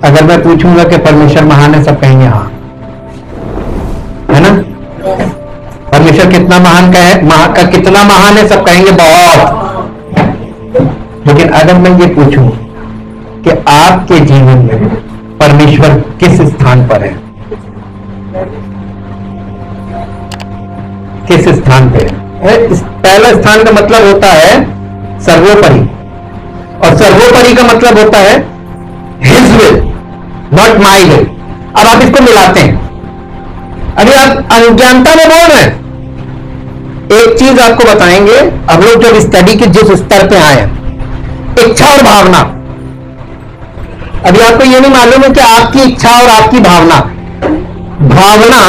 अगर मैं पूछूंगा कि परमेश्वर महान है, सब कहेंगे हाँ, है ना? परमेश्वर कितना महान का है, कितना महान है, सब कहेंगे बहुत। लेकिन अगर मैं ये पूछूं कि आपके जीवन में परमेश्वर किस स्थान पर है, किस स्थान पे है? पहला स्थान का मतलब होता है सर्वोपरि, और सर्वोपरि का मतलब होता है his will, not my will. अब आप इसको मिलाते हैं, अभी आप अज्ञानता में बोल रहे हैं। एक चीज आपको बताएंगे, हम लोग जब स्टडी के जिस स्तर पे आए हैं, इच्छा और भावना, अभी आपको यह नहीं मालूम है कि आपकी इच्छा और आपकी भावना, भावना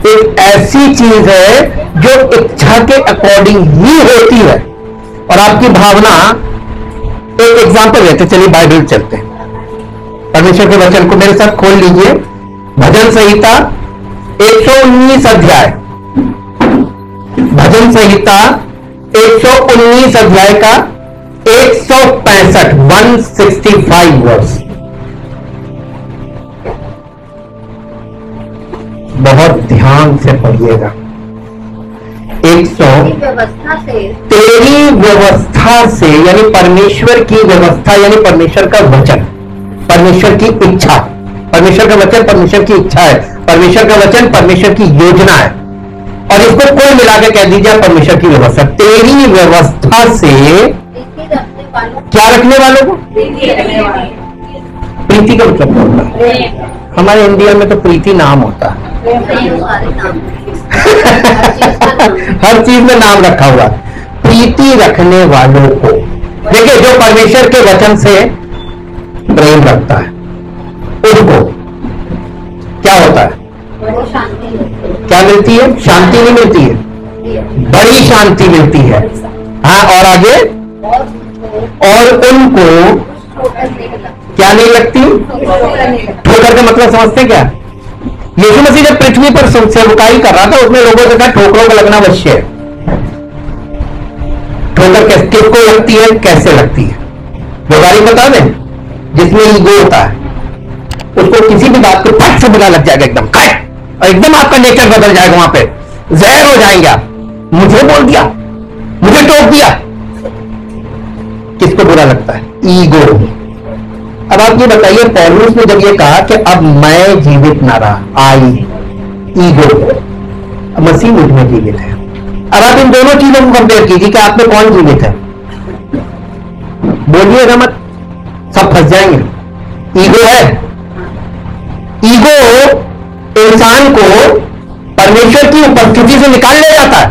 एक ऐसी चीज है जो इच्छा के अकॉर्डिंग ही होती है, और आपकी भावना, एक एग्जांपल लेते, चलिए बाइबल चलते हैं, परमेश्वर के वचन को मेरे साथ खोल लीजिए, भजन संहिता 119 अध्याय, भजन संहिता 119 अध्याय का 165 वर्ष। बहुत ध्यान से पढ़िएगा। 100 तेरी व्यवस्था से, यानी परमेश्वर की व्यवस्था, यानी परमेश्वर का वचन, परमेश्वर की इच्छा, परमेश्वर का वचन परमेश्वर की इच्छा है, परमेश्वर का वचन परमेश्वर की योजना है, और इसको कोई मिला के कह दीजिए परमेश्वर की व्यवस्था। तेरी व्यवस्था से क्या रखने वालों को? प्रीति का मतलब क्या होता है? हमारे इंडिया में तो प्रीति नाम होता है। हर चीज में नाम रखा हुआ। प्रीति रखने वालों को, देखिए जो परमेश्वर के वचन से प्रेम रखता है उनको क्या होता है? क्या मिलती है? शांति नहीं मिलती है, बड़ी शांति मिलती है। हाँ, और आगे, और उनको क्या नहीं लगती? ठोकर का मतलब समझते क्या? यीशु मसीह जब पृथ्वी पर सेवकाई कर रहा था, उसमें लोगों से कहा ठोकरों को लगना अवश्य है। ठोकर किसको लगती है, कैसे लगती है? व्यवहारी बता दें, जिसमें ईगो होता है उसको किसी भी बात को फट से बुरा लग जाएगा, एकदम और एकदम आपका नेचर बदल जाएगा, वहां पे जहर हो जाएंगे आप। मुझे बोल दिया, मुझे टोक दिया, किसको बुरा लगता है? ईगो। अब आप ये बताइए, पौलुस ने जब ये कहा कि अब मैं जीवित ना रहा, आई ईगो, मसीह मुझ में जीवित है। अब आप इन दोनों चीजों को कंपेयर कीजिए कि आप में कौन जीवित है। बोलिएगा मत, सब फंस जाएंगे। ईगो है, ईगो इंसान को परमेश्वर की उपस्थिति से निकाल ले जाता है।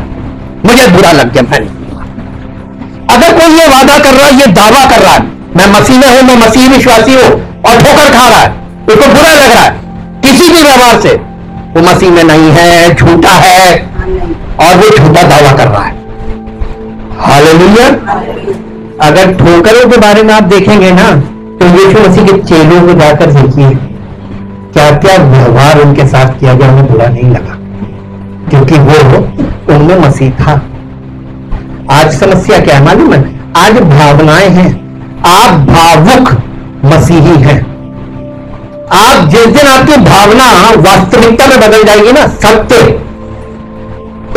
मुझे बुरा लग गया, मैंने, अगर कोई ये वादा कर रहा है, ये दावा कर रहा है मैं मसीह में हूं, मैं मसीह विश्वासी हूं, और ठोकर खा रहा है, उसको बुरा लग रहा है किसी भी व्यवहार से, वो मसीह में नहीं है, झूठा है, और वो झूठा दावा कर रहा है। हालेलुया। अगर ठोकरों के बारे में आप देखेंगे ना, तो यीशु मसीह के चेलों को जाकर देखिए क्या क्या व्यवहार उनके साथ किया गया, उन्हें बुरा नहीं लगा, क्योंकि वो उनमें मसीह था। आज समस्या क्या है मालूम है? आज भावनाएं हैं, आप भावुक मसीही हैं। आप जिस दिन आपकी भावना वास्तविकता में बदल जाएगी ना, सत्य।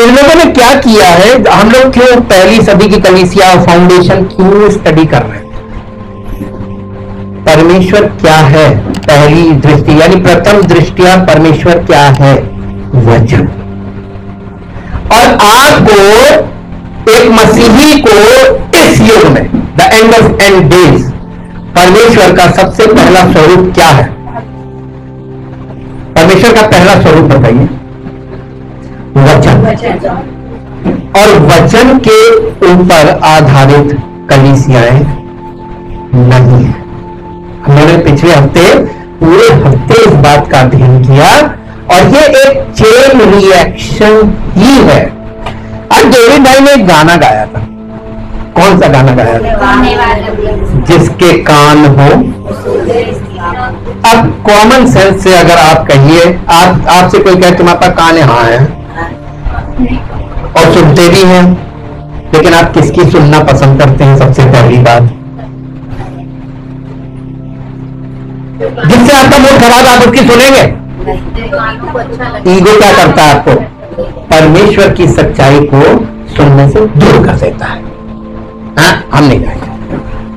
इन लोगों ने क्या किया है, हम लोग क्यों पहली सदी की कलीसिया फाउंडेशन क्यों स्टडी कर रहे हैं? परमेश्वर क्या है? पहली दृष्टि, यानी प्रथम दृष्टिया परमेश्वर क्या है? वचन। और आपको, एक मसीही को, इस युग में, the end of and days, परमेश्वर का सबसे पहला स्वरूप क्या है? परमेश्वर का पहला स्वरूप बताइए। वचन। और वचन के ऊपर आधारित कलीसियाएं नहीं है। हमने पिछले हफ्ते, पूरे हफ्ते इस बात का अध्ययन किया, और ये एक चेन रिएक्शन ही है। आज डेविड भाई ने एक गाना गाया था। कौन सा गाना गाया था? जिसके कान हो। अब कॉमन सेंस से अगर आप कहिए, आपसे कोई कहे तुम्हारे पास कान है, हाँ है, और सुनते भी हैं, लेकिन आप किसकी सुनना पसंद करते हैं? सबसे पहली बात जिससे आपका मूड खराब, आप उसकी सुनेंगे? ईगो क्या करता है आपको? परमेश्वर की सच्चाई को सुनने से दूर कर देता है। हाँ, हम नहीं जाएंगे,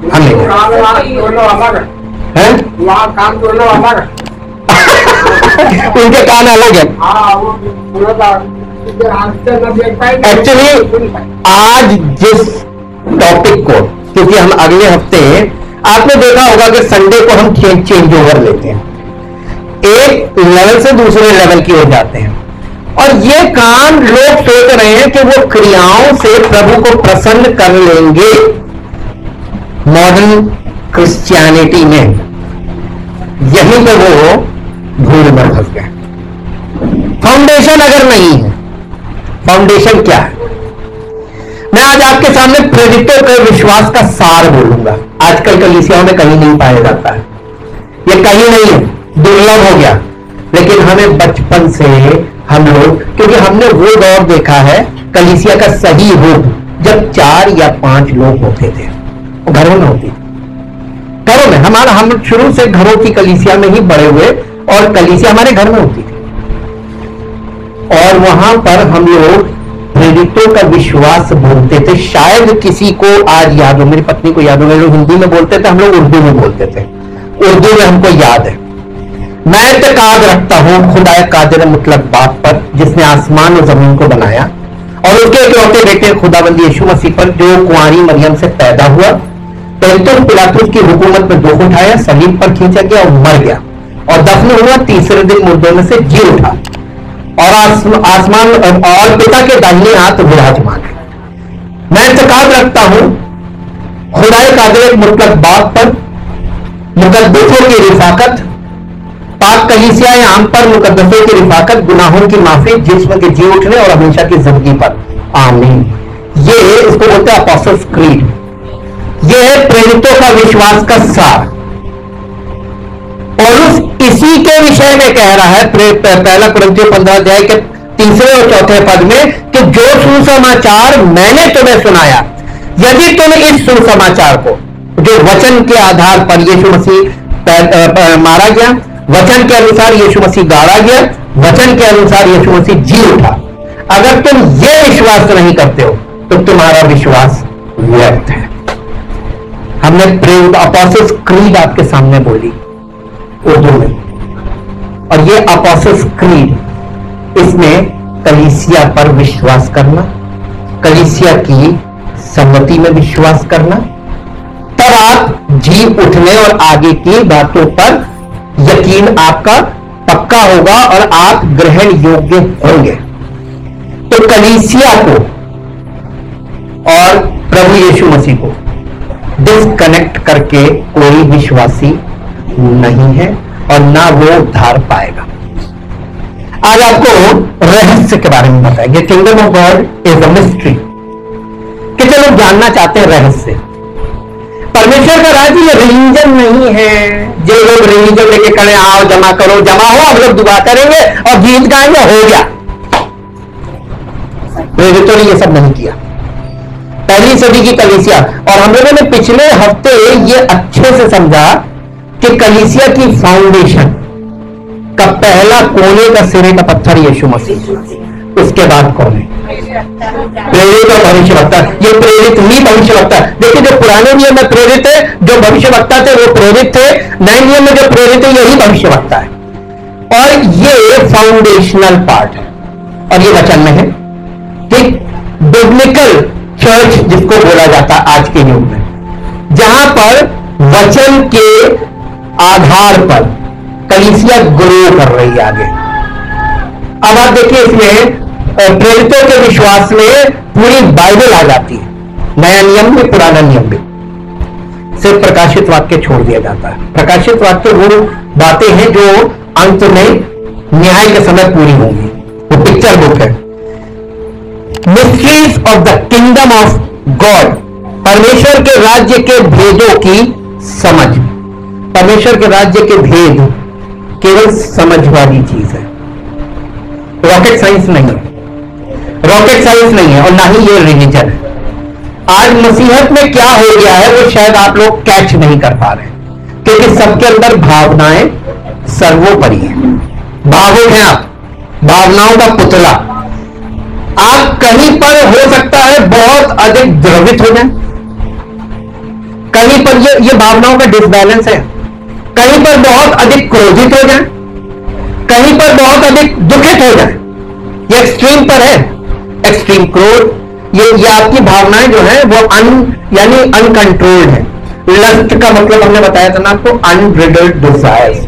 हम नहीं जाएंगे। वहाँ काम दोनों अलग है। उनके कान अलग है। एक्चुअली आज जिस टॉपिक को, क्योंकि हम अगले हफ्ते, आपने देखा होगा कि संडे को हम चेंज ओवर लेते हैं, एक लेवल से दूसरे लेवल की ओर जाते हैं, और ये काम लोग सोच रहे हैं कि वो क्रियाओं से प्रभु को प्रसन्न कर लेंगे। मॉडर्न क्रिश्चियनिटी में यहीं पे वो भूल में फंस गए। फाउंडेशन अगर नहीं है, फाउंडेशन क्या है? मैं आज आपके सामने प्रेरितों के विश्वास का सार बोलूंगा। आजकल कलीसियाओं में कहीं नहीं पाया जाता है, ये कहीं नहीं है, दुर्लभ हो गया। लेकिन हमें बचपन से हम लोग, क्योंकि हमने वो दौर देखा है कलीसिया का सही रूप, जब 4 या 5 लोग होते थे, वो घरों में होती थी, घरों में। हम शुरू से घरों की कलीसिया में ही बड़े हुए, और कलीसिया हमारे घर में होती थी, और वहां पर हम लोग प्रेरितों का विश्वास बोलते थे। शायद किसी को आज याद हो, मेरी पत्नी को याद हो, लोग हिंदी में बोलते थे, हम लोग उर्दू में बोलते थे। उर्दू में हमको याद है, मैं इत्तेकाद रखता हूं खुदाए कादिर मुतलक बात पर, जिसने आसमान और जमीन को बनाया, और उसके इकलौते बेटे खुदाबंद यीशु मसीह पर, जो कुंवारी मरियम से पैदा हुआ, पिलातुस पिलातुस की हुकूमत में दुख उठाया, सलीब पर खींचा गया और मर गया, और दफन हुआ, तीसरे दिन मुर्दों में से जी उठा, और आसमान और पिता के दाहिने हाथ विराजमान है। मैं इत्तेकाद रखता हूं खुदाए कादिर मुतलक बात पर, मुकद्दसों की रिफाकत, पाक कलीसिया आम पर, मुकद्दसों की रिफाकत, गुनाहों की माफी, जिस्म के जी उठने और हमेशा की जिंदगी पर। आमीन। ये इसको बोलते हैं अपोस्टल्स क्रीड। ये है प्रेरितों का विश्वास का सार। पौलुस इसी के विषय में कह रहा है पहला कुरिन्थियों 15 अध्याय के 3 और 4 पद में, कि जो सुसमाचार मैंने तुम्हें सुनाया, यदि तुम इस सुसमाचार को, जो वचन के आधार पर यीशु मसीह मारा गया, वचन के अनुसार यीशु मसीह गाड़ा गया, वचन के अनुसार यीशु मसीह जी उठा, अगर तुम ये विश्वास नहीं करते हो तो तुम्हारा विश्वास व्यर्थ है। हमने अपोस्टल्स क्रीड आपके सामने बोली उर्दू में, और ये अपोस्टल्स क्रीड, इसमें कलीसिया पर विश्वास करना, कलीसिया की संगति में विश्वास करना, तब आप जी उठने और आगे की बातों पर यकीन आपका पक्का होगा और आप ग्रहण योग्य होंगे। तो कलीसिया को और प्रभु यीशु मसीह को डिस्कनेक्ट करके कोई विश्वासी नहीं है, और ना वो उद्धार पाएगा। आज आपको रहस्य के बारे में बताएंगे। Kingdom of God is a mystery. कितने लोग जानना चाहते हैं रहस्य? परमेश्वर का राज्य ये रिलीजन नहीं है, जो लोग रिलीजन लेके खड़े, आओ जमा करो, जमा हो, हम लोग दुआ करेंगे और गीत गाएंगे, हो गया। प्रेरितों ने ये सब नहीं किया। पहली सदी की कलीसिया, और हम लोगों ने पिछले हफ्ते ये अच्छे से समझा कि कलीसिया की फाउंडेशन का पहला कोने का सिरे का पत्थर यीशु मसीह, उसके बाद कौन है? प्रेरित और भविष्यवक्ता। ये प्रेरित ही भविष्यवक्ता। देखिए, जो पुराने नियम में प्रेरित है, जो भविष्यवक्ता थे वो प्रेरित थे, नए नियम में जो प्रेरित है यही भविष्यवक्ता है। और ये फाउंडेशनल पार्ट है, और ये वचन में है। ठीक, बिब्लिकल चर्च जिसको बोला जाता है आज के युग में, जहां पर वचन के आधार पर कलीसिया ग्रो कर रही है आगे। अब आप देखिए, इसमें प्रेरितों के विश्वास में पूरी बाइबल आ जाती है, नया नियम भी पुराना नियम भी, सिर्फ प्रकाशित वाक्य छोड़ दिया जाता है। प्रकाशित वाक्य वो बातें हैं जो अंत में न्याय के समय पूरी होंगी, वो पिक्चर बुक है। Mysteries of the kingdom of God, परमेश्वर के राज्य के भेदों की समझ। परमेश्वर के राज्य के भेद केवल समझ वाली चीज है, रॉकेट साइंस नहीं है। रॉकेट साइंस नहीं है, और ना ही ये रिलीजन है। आज मसीहत में क्या हो गया है वो शायद आप लोग कैच नहीं कर पा रहे, क्योंकि सबके अंदर भावनाएं सर्वोपरि है। भावुक हैं आप, भावनाओं का पुतला। आप कहीं पर हो सकता है बहुत अधिक द्रवित हो जाए, कहीं पर ये भावनाओं का डिसबैलेंस है, कहीं पर बहुत अधिक क्रोधित हो जाए, कहीं पर बहुत अधिक दुखित हो जाए। ये एक्सट्रीम पर है, एक्सट्रीम क्रोध। ये आपकी भावनाएं जो है वो यानी अनकंट्रोल्ड है। लस्ट का मतलब हमने बताया था ना आपको, अनब्रिडल्ड डिजायर्स।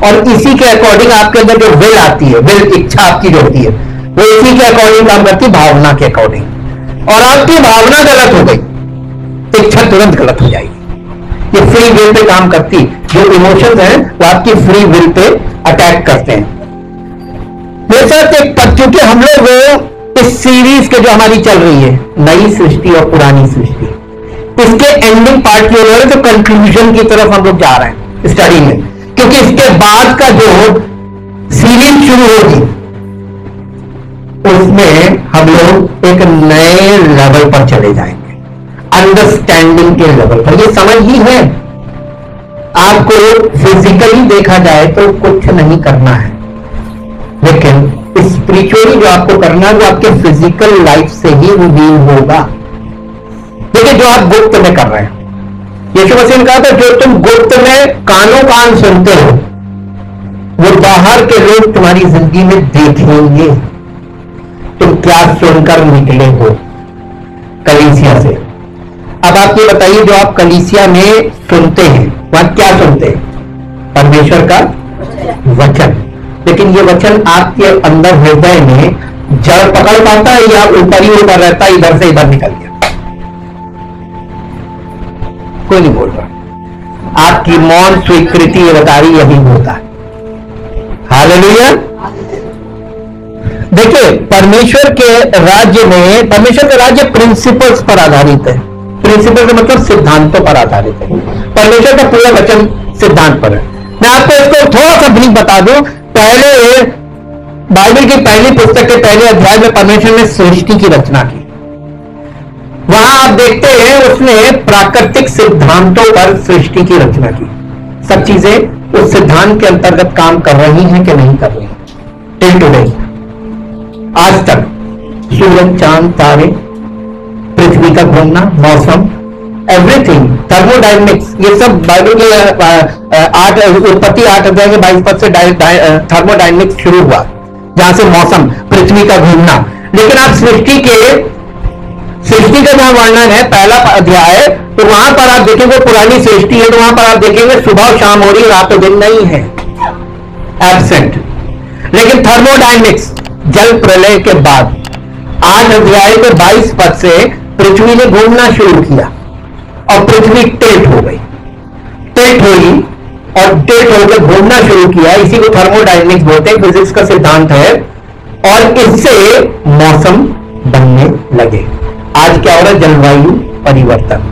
और इसी के अकॉर्डिंग आपके अंदर जो विल आती है, विल इच्छा आपकी जो होती है, वो इसी के अकॉर्डिंग काम करती है, भावना के अकॉर्डिंग। और आपकी भावना गलत हो गई, इच्छा तुरंत गलत हो जाएगी। ये फ्री विल पे काम करती, जो इमोशंस हैं वो आपकी फ्री विल पे अटैक करते हैं। मेरे साथ एक पर, क्योंकि हम लोग इस सीरीज के जो हमारी चल रही है, नई सृष्टि और पुरानी सृष्टि, इसके एंडिंग पार्ट की ओर, जो कंक्लूजन की तरफ हम लोग जा रहे हैं स्टडी में, क्योंकि इसके बाद का जो सीरीज शुरू होगी उसमें हम लोग एक नए लेवल पर चले जाएंगे, अंडरस्टैंडिंग के लेवल पर। ये समझ ही है, आपको फिजिकली देखा जाए तो कुछ नहीं करना है, लेकिन स्पिरिचुअली जो आपको करना है वो आपके फिजिकल लाइफ से ही रिवील होगा। देखिए, जो आप गुप्त में कर रहे हैं, यीशु मसीह ने कहा था जो तुम गुप्त में कानों कान सुनते हो वो बाहर के लोग तुम्हारी जिंदगी में देखेंगे। तुम क्या सुनकर निकले हो कलीसिया से। अब आप ये बताइए, जो आप कलीसिया में सुनते हैं वहां क्या सुनते हैं? परमेश्वर का वचन। लेकिन ये वचन आपके अंदर हृदय में जड़ पकड़ पाता है या ऊपर ही ऊपर रहता है, इधर से इधर निकल गया? कोई नहीं बोल रहा। आपकी मौन स्वीकृति ये बता रही यही होता है। हालेलुया। देखिए, परमेश्वर के राज्य में, परमेश्वर का राज्य प्रिंसिपल्स पर आधारित है। प्रिंसिपल का मतलब सिद्धांतों पर आधारित है। परमेश्वर का पूरा वचन सिद्धांत पर है। मैं आपको इसको थोड़ा सा ब्रीफ बता दूं। पहले बाइबल की पहली पुस्तक के पहले अध्याय में परमेश्वर ने सृष्टि की रचना की। वहां आप देखते हैं उसने प्राकृतिक सिद्धांतों पर सृष्टि की रचना की। सब चीजें उस सिद्धांत के अंतर्गत काम कर रही हैं कि नहीं कर रही? टिल टुडे, आज तक सूरज, चांद, तारे, पृथ्वी का घूमना, मौसम, एवरीथिंग, थर्मोडायनेमिक्स, ये सब बाइबल के उत्पत्ति 8 अध्याय के 22 पद से थर्मोडायनेमिक्स शुरू हुआ, जहां से मौसम, पृथ्वी का घूमना। लेकिन आप सृष्टि का जहां वर्णन है पहला अध्याय, तो वहां पर आप देखेंगे पुरानी सृष्टि है, तो वहां पर आप देखेंगे सुबह और शाम हो रही, रात और दिन नहीं है, एब्सेंट। लेकिन थर्मोडायनेमिक्स, जल प्रलय के बाद 8 अध्याय के 22 पद से पृथ्वी ने घूमना शुरू किया और पृथ्वी टिल्ट हो गई, टिल्ट हुई और टिल्ट होकर घूमना शुरू किया। इसी को थर्मोडायनेमिक्स बोलते हैं, फिजिक्स का सिद्धांत है। और इससे मौसम बनने लगे। आज क्या हो रहा है? जलवायु परिवर्तन।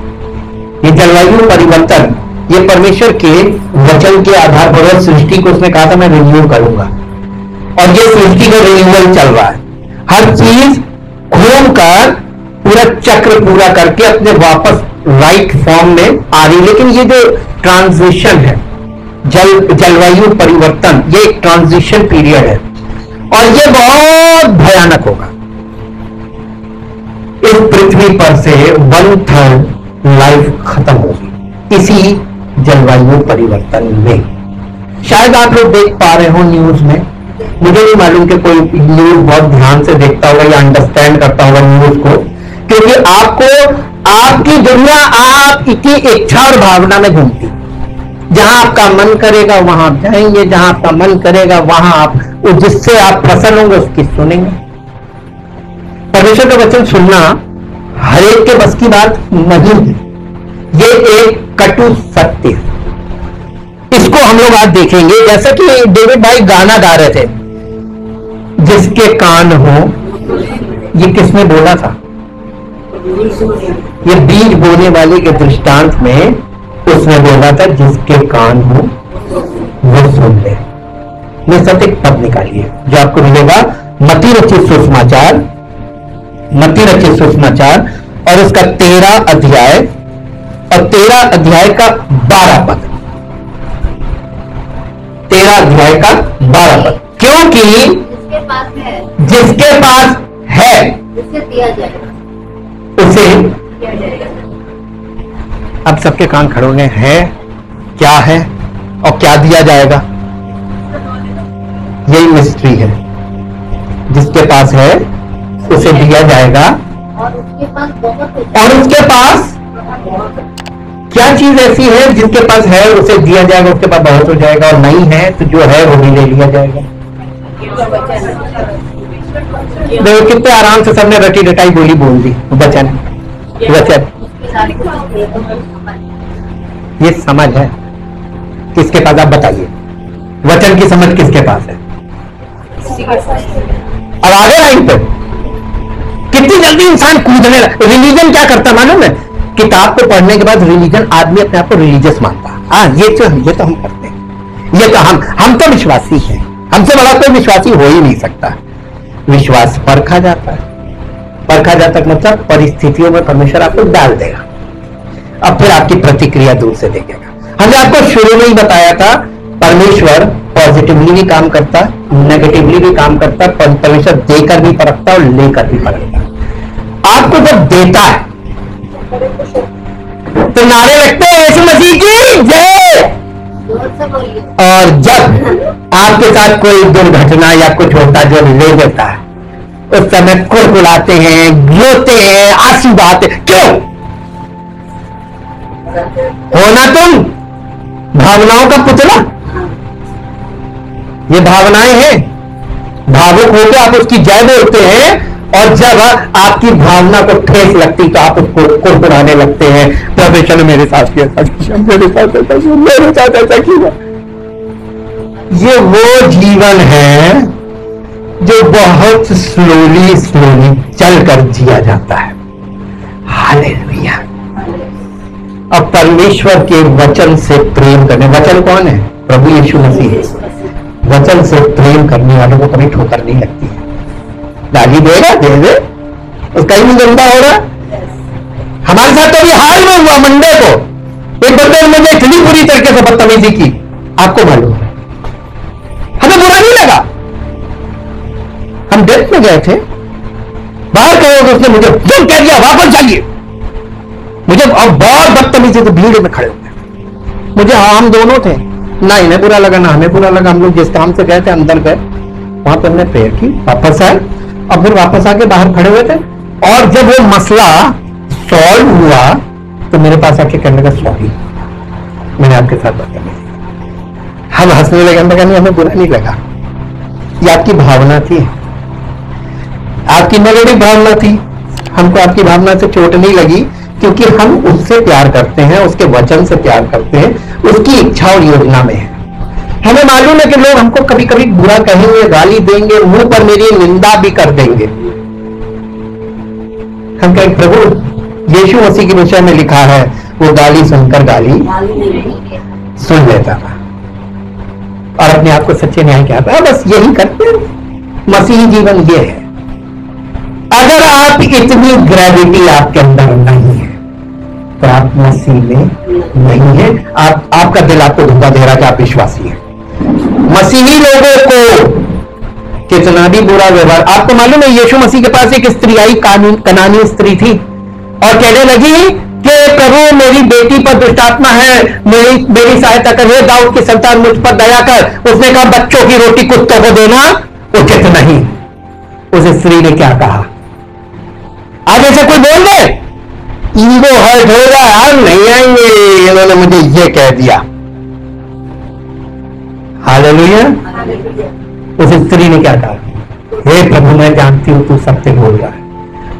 ये जलवायु परिवर्तन ये परमेश्वर के वचन के आधार पर, सृष्टि को उसने कहा था मैं रिन्यू करूंगा, और ये सृष्टि का रिन्यूअल चल रहा है। हर चीज घूमकर पूरा चक्र पूरा करके अपने वापस राइट फॉर्म में आ रही। लेकिन ये जो ट्रांजिशन है, जलवायु परिवर्तन, ये एक ट्रांजिशन पीरियड है और ये बहुत भयानक होगा। इस पृथ्वी पर से 1/3 लाइफ खत्म होगी इसी जलवायु परिवर्तन में। शायद आप लोग देख पा रहे हो न्यूज में, मुझे नहीं मालूम कि कोई न्यूज बहुत ध्यान से देखता होगा या अंडरस्टैंड करता होगा न्यूज को, क्योंकि आपको आपकी दुनिया आपकी इच्छा और भावना में घूमती। जहां आपका मन करेगा वहां आप जाएंगे, जहां आपका मन करेगा वहां आप, जिससे आप प्रसन्न होंगे उसकी सुनेंगे। परमेश्वर का वचन सुनना हर एक के बस की बात नहीं है, ये एक कटु सत्य है। इसको हम लोग आज देखेंगे। जैसा कि डेविड भाई गाना गा रहे थे, जिसके कान हो, ये किसने बोला था? ये बीज बोने वाले के दृष्टांत में उसने बोला था जिसके कान हो वो सुन ले। मैं सत्य पद निकालिए जो आपको मिलेगा मत्ती रचित सुसमाचार, मत्ती रचित सुसमाचार और उसका 13 अध्याय और 13 अध्याय का 12 पद। 13 अध्याय का 12 पद, क्योंकि जिसके पास है जिसके पास है उसे दिया जाएगा, उसे, दिया जाएगा। अब सबके कान खड़े होंगे, है क्या है और क्या दिया जाएगा? यही मिस्ट्री है। जिसके पास है उसे दिया जाएगा, और उसके पास बहुत होता और उसके पास है। क्या चीज ऐसी है जिसके पास है उसे दिया जाएगा, उसके पास बहुत हो जाएगा, और नहीं है तो जो है वो भी ले लिया जाएगा। देखो कितने आराम से सबने रटी रटाई बोली बोल दी। वचन, वचन ये समझ है किसके पास? आप बताइए, वचन की समझ किसके पास है? अब आगे लाइन पे कितनी जल्दी इंसान कूदने लगा। रिलीजन क्या करता मालूम है? किताब को पढ़ने के बाद रिलीजन, आदमी अपने आप को रिलीजियस मानता। हाँ ये तो हम करते हैं, ये तो हम तो विश्वासी हैं, हमसे बड़ा कोई विश्वासी हो ही नहीं सकता। विश्वास परखा जाता है, परखा जाता है मतलब परिस्थितियों में परमेश्वर आपको डाल देगा, अब फिर आपकी प्रतिक्रिया दूर से देखेगा। हमने आपको शुरू में ही बताया था परमेश्वर पॉजिटिवली भी काम करता है, नेगेटिवली भी काम करता है। परमेश्वर देकर भी परखता है और लेकर भी परखता है। आपको जब देता है तो नारे लगते हैं यीशु मसीह की जय, और जब आपके साथ कोई दुर्घटना या कुछ होता जो ले लेता है उस समय कुड़कुड़ाते हैं, रोते हैं, आंसू बहाते। क्यों? होना तुम भावनाओं का पुतला, ये भावनाएं हैं। भावुक होकर आप उसकी जय बोलते हैं, और जब आपकी भावना को ठेस लगती तो आप उसको कुड़कुड़ाने लगते हैं। परमेश्वर ने मेरे साथ किया, मेरे साथ ऐसा किया, मेरे साथ ऐसा किया। ये वो जीवन है जो बहुत स्लोली चलकर जिया जाता है। हालेलुया। अब परमेश्वर के वचन से प्रेम करने, वचन कौन है? प्रभु यीशु मसीह। वचन से प्रेम करने वालों को कभी ठोकर नहीं लगती है। गाली देगा दे दे, उसका ही मुंह गंदा हो रहा। हमारे साथ तो अभी हाल में हुआ, मंडे को एक बंदे ने मुझे इतनी बुरी तरीके से बदतमीजी की, आपको मालूम है, हमें बुरा नहीं लगा। हम डेथ में गए थे, बाहर गए तो उसने मुझे जो कह दिया वापस जाइए। मुझे अब बहुत बदतमीजी से भीड़ में खड़े हो गए। मुझे हम दोनों थे, ना इन्हें बुरा लगा ना हमें बुरा लगा। हम लोग जिस काम से गए थे अंदर गए, वहां पर हमने प्रेयर की, वापस आए, और फिर वापस आके बाहर खड़े हुए थे। और जब वो मसला सॉल्व हुआ तो मेरे पास आके कहने लगा सॉरी, मैंने आपके साथ बदतमीजी। हम हंसने लगे, हम कहा हमें बुरा नहीं लगा, ये आपकी भावना थी, आपकी मलड़ी भावना थी। हमको आपकी भावना से चोट नहीं लगी, क्योंकि हम उससे प्यार करते हैं, उसके वचन से प्यार करते हैं, उसकी इच्छा और योजना में है। हमें मालूम है कि लोग हमको कभी कभी बुरा कहेंगे, गाली देंगे, मुंह पर मेरी निंदा भी कर देंगे। हम कहें प्रभु यीशु मसीह के विषय में लिखा है वो गाली सुनकर गाली सुन लेता था और अपने आप को सच्चे न्याय कहता है। बस यही करते हैं, मसीही जीवन ये है। अगर आप इतनी ग्रेविटी आपके अंदर नहीं है तो आप मसीह में नहीं है। आपका दिल आपको धोखा दे रहा है कि आप विश्वासी हैं। मसीही लोगों को कितना भी बुरा व्यवहार, आपको मालूम है यीशु मसीह के पास एक स्त्री आई, कनानी स्त्री थी, और कहने लगी कि प्रभु मेरी बेटी पर दुष्टात्मा है, मेरी सहायता कर, हे दाऊद की संतान मुझ पर दया कर। उसने कहा बच्चों की रोटी कुत्तों को देना उचित नहीं। उस स्त्री ने क्या कहा? आज ऐसे कोई बोल दे, ईगो हर्ट होगा, हम नहीं आएंगे, इन्होंने मुझे ये कह दिया। हालेलुया। उस स्त्री ने क्या कहा? हे प्रभु मैं जानती हूं तू सत्य बोल रहा है,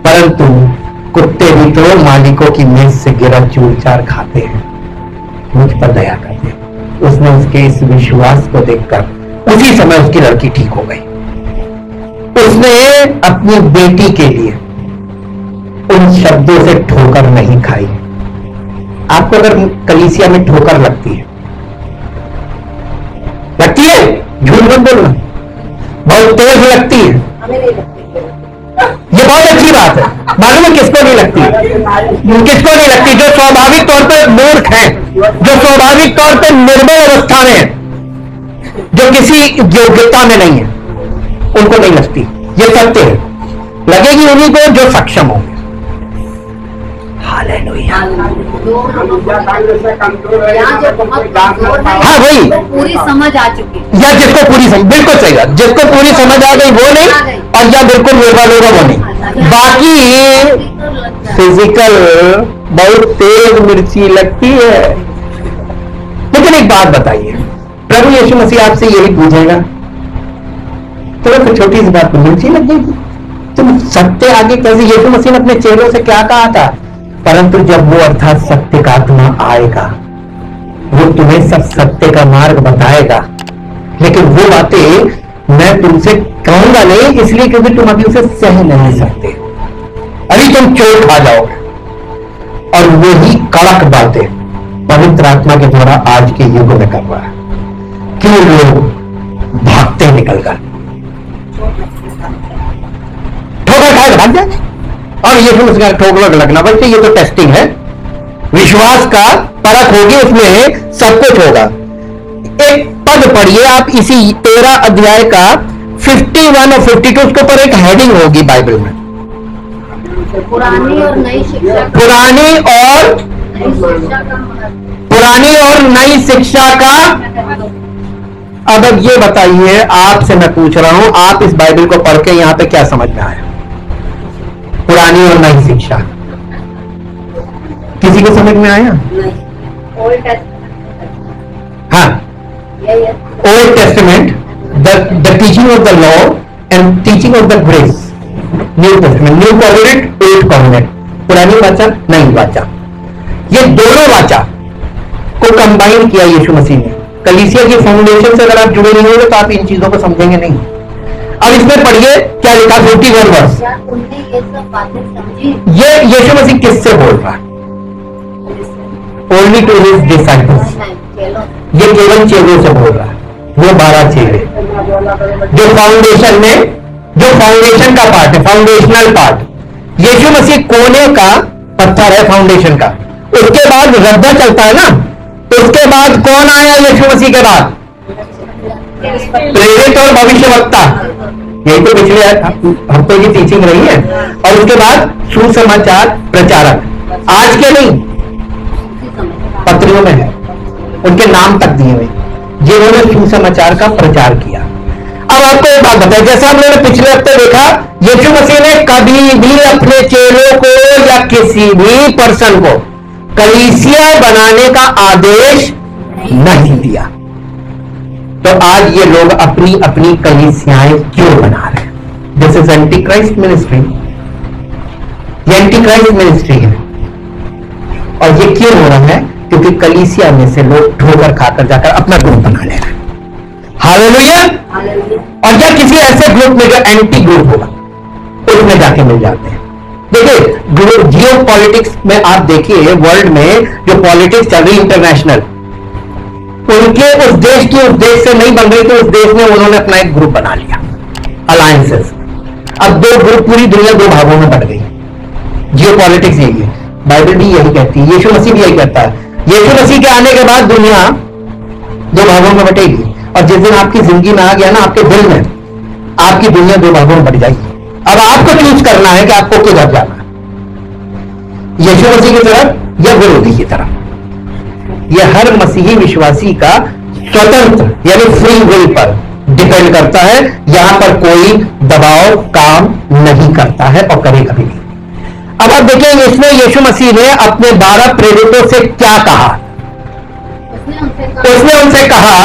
परंतु कुत्ते भी तो मालिकों की मेज से गिरा चूर चार खाते हैं, मुझ पर दया कर दे। उसने उसके इस विश्वास को देखकर उसी समय उसकी लड़की ठीक हो गई। उसने अपनी बेटी के लिए उन शब्दों से ठोकर नहीं खाई। आपको अगर कलीसिया में ठोकर लगती है, झूठ मत बोलना, बहुत तेज लगती है, ये बहुत अच्छी बात है। मालूम है किसको नहीं लगती? किसको नहीं लगती? जो स्वाभाविक तौर पर मूर्ख हैं, जो स्वाभाविक तौर पर निर्बल अवस्था में हैं। जो किसी योग्यता में नहीं है उनको नहीं लगती, ये सत्य है। लगेगी उन्हीं को जो सक्षम होंगे। हालेलुया। हाँ वही, तो पूरी समझ आ चुकी है। या जिसको पूरी समझ, बिल्कुल सही बात, जिसको पूरी समझ आ गई वो नहीं, और या बिल्कुल निर्बल होगा वो नहीं। बाकी फिजिकल बहुत तेज मिर्ची लगती है। लेकिन एक बात बताइए, प्रभु यीशु मसीह आपसे यही पूछेगा तो छोटी सी बात पर मिर्ची लग जाएगी? तुम सत्य आगे कैसे? यीशु मसीह ने अपने चेलों से क्या कहा था? परंतु जब वो अर्थात सत्य का आत्मा आएगा वो तुम्हें सब सत्य का मार्ग बताएगा। लेकिन वो बातें मैं तुमसे कहूंगा नहीं, इसलिए क्योंकि तुम अभी उसे सह नहीं सकते, अभी तुम चोट खा जाओगे। और वही कड़क बातें पवित्र आत्मा के द्वारा आज के युग में कर रहा है। क्यों लोग भागते निकल कर, ठोकर खाए भाग जाए। और ये फिर उसका ठोकर लगना बल्कि ये तो टेस्टिंग है, विश्वास का परख होगी, उसमें सब कुछ होगा। एक पद पढ़िए आप इसी 13 अध्याय का 51 और 52, उसके ऊपर एक हेडिंग होगी बाइबल में, पुरानी और नई शिक्षा का पुरानी और महत्व। पुरानी और नई शिक्षा का। अब ये बताइए, आपसे मैं पूछ रहा हूं, आप इस बाइबल को पढ़ के यहां पे क्या समझ में आया? पुरानी और नई शिक्षा किसी को समझ में आया? Old Testament. हाँ, Old Testament, the teaching of the law and teaching of the grace. New Testament, new covenant, old covenant, पुरानी वाचा, नई वाचा, ये दोनों वाचा को कंबाइन किया यीशु मसीह ने। कलीसिया की फाउंडेशन से अगर आप जुड़े नहीं होंगे तो आप इन चीजों को समझेंगे नहीं। अब इसमें पढ़िए क्या लिखा, 41 वर्ष। क्या तुमने ये सब बातें समझी? ये यीशु मसीह किससे बोल रहा है? Only to his disciples. ये केवल चेलों से बोल रहा है, वो 12 चेले जो फाउंडेशन में, जो फाउंडेशन का पार्ट है, फाउंडेशनल पार्ट। यीशु मसीह कोने का पत्थर है फाउंडेशन का। उसके बाद रद्दा चलता है ना, उसके बाद कौन आया यीशु मसीह के बाद? प्रेरित और भविष्यवक्ता। यही तो पिछले हफ्ते की टीचिंग रही है। और उसके बाद सुसमाचार प्रचारक, आज के नहीं, पत्रियों में है, उनके नाम तक दिए हुए, जिन्होंने सुसमाचार का प्रचार किया। अब आपको एक बात बताए, जैसा हम लोगों ने पिछले हफ्ते देखा, यीशु मसीह ने कभी भी अपने चेलों को या किसी भी पर्सन को कलीसिया बनाने का आदेश नहीं दिया। तो आज ये लोग अपनी अपनी कलीसियाएं क्यों बना रहे हैं? This is anti Christ ministry, ये एंटी क्राइस्ट मिनिस्ट्री है। और ये क्यों हो रहा है? क्योंकि कलीसिया में से लोग ठोकर खाकर जाकर अपना ग्रुप बना ले रहे हैं। हालेलुया। और या किसी ऐसे ग्रुप में जो एंटी ग्रुप होगा उसमें जाके मिल जाते हैं। देखिए जियो पॉलिटिक्स में आप देखिए, वर्ल्ड में जो पॉलिटिक्स चल रही इंटरनेशनल, उनके उस देश की उस देश से नहीं बन रही, तो उस देश में उन्होंने अपना एक ग्रुप बना लिया, अलायंसेस। अब 2 ग्रुप, पूरी दुनिया 2 भागों में बढ़ गई। जियो पॉलिटिक्स यही है, बाइबल भी यही कहती है, यीशु मसीह भी यही कहता है। यीशु मसीह के आने के बाद दुनिया 2 भागों में बटेगी। और जिस दिन आपकी जिंदगी में आ गया ना, आपके दिल में, आपकी दुनिया 2 भागों में बढ़ जाएगी। अब आपको चूज करना है कि आपको किधर जाना है, यीशु मसीह की तरफ या विरोधी की तरफ। यह हर मसीही विश्वासी का स्वतंत्र यानी फ्री विल पर डिपेंड करता है। यहां पर कोई दबाव काम नहीं करता है और करेगा भी नहीं। अब आप देखिए, इसमें यीशु मसीह ने अपने 12 प्रेरितों से क्या कहा? उसने उनसे कहा,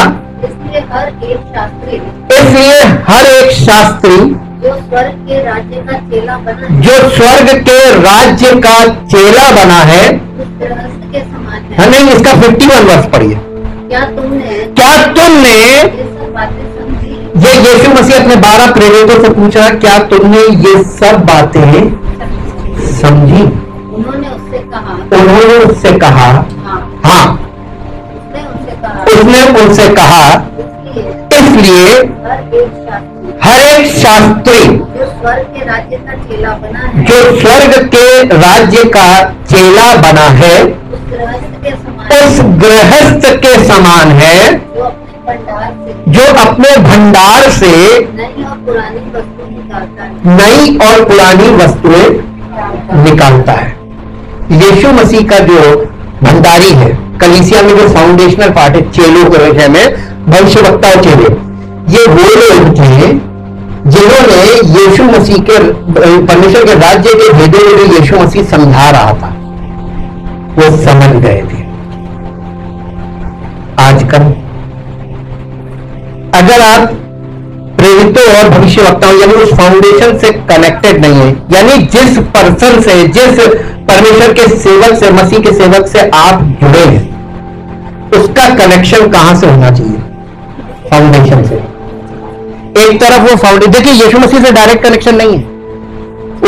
इसलिए हर एक शास्त्री जो स्वर्ग के राज्य का चेला बना है, जो स्वर्ग के राज्य का चेला बना है, उस गृहस्थ के समान है। हाँ, नहीं, इसका 51 वर्ष पढ़िए। क्या तुमने ये सब बातें समझी? ये यीशु मसीह अपने 12 प्रेरितों से पूछा, क्या तुमने ये सब बातें समझी? उन्होंने उससे कहा हाँ। उसने उनसे कहा इसलिए हर एक शास्त्री जो स्वर्ग के राज्य का चेला बना है, जो स्वर्ग के राज्य का चेला बना है, उस गृहस्थ के समान उस गृहस्थ के समान है, जो अपने भंडार से जो अपने भंडार से नई और पुरानी वस्तु निकालता है। नई और पुरानी वस्तुएं निकालता है। यीशु मसीह का जो भंडारी है, कलीसिया में जो फाउंडेशनल पार्ट है, चेलों के विषय में, भविष्यवक्ता और चेले, ये वो लोग थे जिन्होंने यीशु मसीह के, परमेश्वर के राज्य के भेदों में जो यीशु मसीह समझा रहा था वो समझ गए थे। आजकल अगर आप प्रेरितों और भविष्यवक्ताओं यानी उस फाउंडेशन से कनेक्टेड नहीं है, यानी जिस पर्सन से, जिस परमेश्वर के सेवक से, मसीह के सेवक से आप जुड़े हैं, उसका कनेक्शन कहां से होना चाहिए? फाउंडेशन से। एक तरफ वो फाउंडेशन, देखिए यीशु मसीह से डायरेक्ट कनेक्शन नहीं है,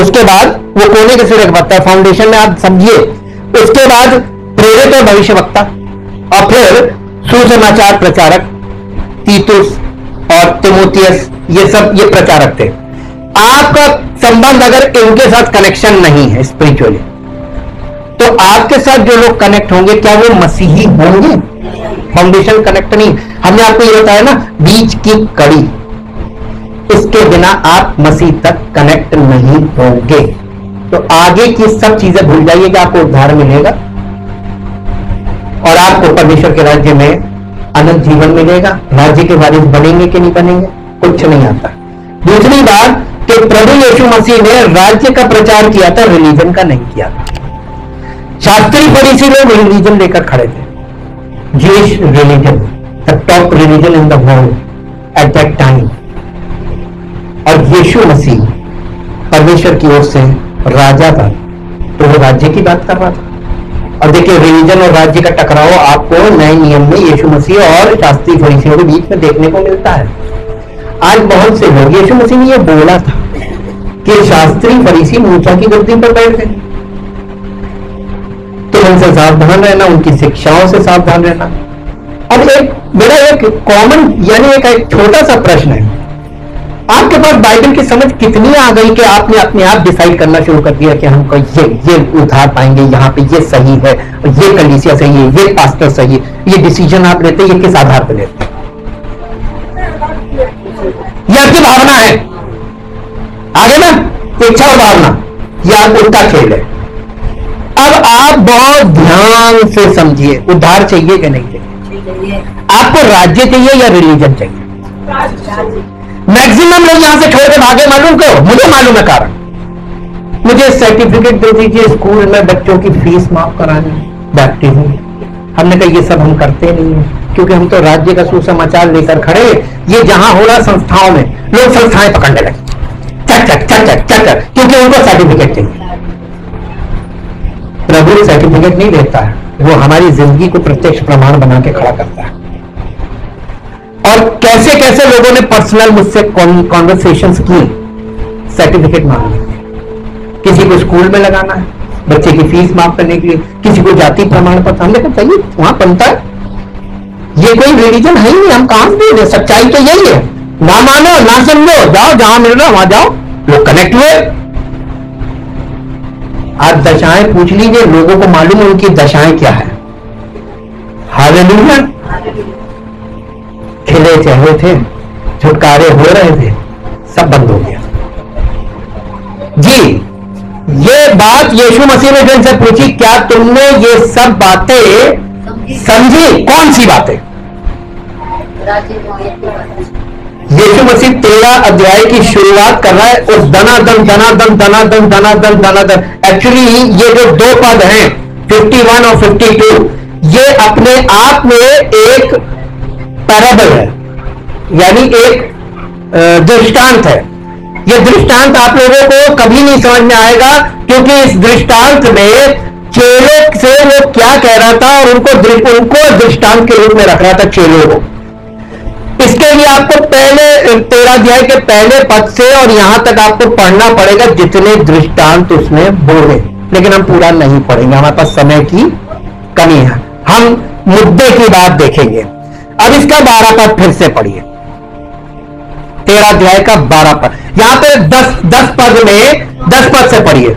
उसके बाद वो कोने के सिरे रखता है, फाउंडेशन में आप समझिए। उसके बाद प्रेरित और भविष्यवक्ता, और फिर सुसमाचार प्रचारक तीतुस और तिमोथियस, ये सब ये प्रचारक थे। आपका संबंध अगर इनके साथ कनेक्शन नहीं है स्पिरिचुअली, तो आपके साथ जो लोग कनेक्ट होंगे क्या वो मसीही होंगे? फाउंडेशन कनेक्ट नहीं। हमने आपको ये बताया ना, बीच की कड़ी, इसके बिना आप मसीह तक कनेक्ट नहीं होंगे। तो आगे की सब चीजें भूल जाइए कि आपको उद्धार मिलेगा और आपको परमेश्वर के राज्य में अनंत जीवन मिलेगा। राज्य के वारिस बनेंगे कि नहीं बनेंगे, कुछ नहीं आता। दूसरी बात कि प्रभु यीशु मसीह ने राज्य का प्रचार किया था, रिलीजन का नहीं किया था। शास्त्री फरीसी लोग रिलीजन लेकर खड़े थे, Jewish religion, the top religion in the world at that time। और यीशु मसीह परमेश्वर की ओर से राजा था, तो वो राज्य की बात कर रहा था। और देखिए रिलीजन और राज्य का टकराव आपको नए नियम में यीशु मसीह और शास्त्री फरीसियों के बीच में देखने को मिलता है। आज बहुत से लोग, यीशु मसीह ने यह बोला था कि शास्त्री फरीसी मूसा की गद्दी पर बैठ गए, तो उनसे सावधान रहना, उनकी शिक्षाओं से सावधान रहना। अब मेरा एक कॉमन यानी एक छोटा सा प्रश्न है, आपके पास बाइबल की समझ कितनी आ गई कि आपने अपने आप डिसाइड करना शुरू कर दिया कि हमको ये उधार पाएंगे, यहाँ पे ये सही है, ये कलीसिया सही है, ये पास्टर सही है, ये डिसीजन आप लेते हैं, ये किस आधार पर लेते हैं? ये आपकी भावना है, आगे ना इच्छा और भावना, ये आप उल्टा खेल है। अब आप बहुत ध्यान से समझिए, उद्धार चाहिए कि नहीं चाहिए? आपको राज्य चाहिए या रिलीजन चाहिए? मैक्सिमम लोग यहां से छोड़ के भागे, मालूम क्यों? मुझे मालूम है कारण। मुझे सर्टिफिकेट दे दीजिए स्कूल में बच्चों की फीस माफ करानी, बैप्टिज्म। हमने कहा ये सब हम करते नहीं है, क्योंकि हम तो राज्य का सुसमाचार लेकर खड़े। ये जहां हो रहा संस्थाओं में, लोग संस्थाएं पकड़ने लगे, चक चक चक चक चक चक, क्योंकि उनको सर्टिफिकेट चाहिए। प्रभु सर्टिफिकेट नहीं देता है, वो हमारी जिंदगी को प्रत्यक्ष प्रमाण बना के खड़ा करता है। और कैसे कैसे लोगों ने पर्सनल मुझसे कॉन्वर्सेशंस की, सर्टिफिकेट मांगने, किसी को स्कूल में लगाना है, बच्चे की फीस माफ करने के लिए, किसी को जाति प्रमाण पत्र। हमने कहा चाहिए वहां बनता है, ये कोई रिलीजन है ही नहीं, हम कहां से दे? सच्चाई तो यही है, ना मानो ना समझो, जाओ जहां मिल रहा वहां जाओ, लोग कनेक्ट हुए। आज दशाएं पूछ लीजिए, लोगों को मालूम है उनकी दशाएं क्या है। हालेलुया। खिले चेहरे थे, छुटकारे हो रहे थे, सब बंद हो गया। जी, ये बात यीशु मसीह ने जो इनसे पूछी, क्या तुमने ये सब बातें समझी? कौन सी बातें? यीशु मसीह 13 अध्याय की शुरुआत कर रहा है उस दनादन दनादन दनादन दनादन दनादन। एक्चुअली ये जो दो पद हैं 51 और 52, ये अपने आप में एक पैराबल है, यानी एक दृष्टांत है। ये दृष्टांत आप लोगों को कभी नहीं समझ में आएगा, क्योंकि इस दृष्टांत में चेलों से वो क्या कह रहा था और उनको दृष्टांत के रूप में रख रहा था चेलों को। इसके लिए आपको पहले 13 अध्याय के पहले पद से और यहां तक आपको पढ़ना पड़ेगा, जितने दृष्टांत उसमें बोले, लेकिन हम पूरा नहीं पढ़ेंगे, हमारे पास समय की कमी है। हम मुद्दे की बात देखेंगे। अब इसका 12 पद फिर से पढ़िए, 13 अध्याय का 12 पद। यहां पे 10 पद में 10 पद से पढ़िए।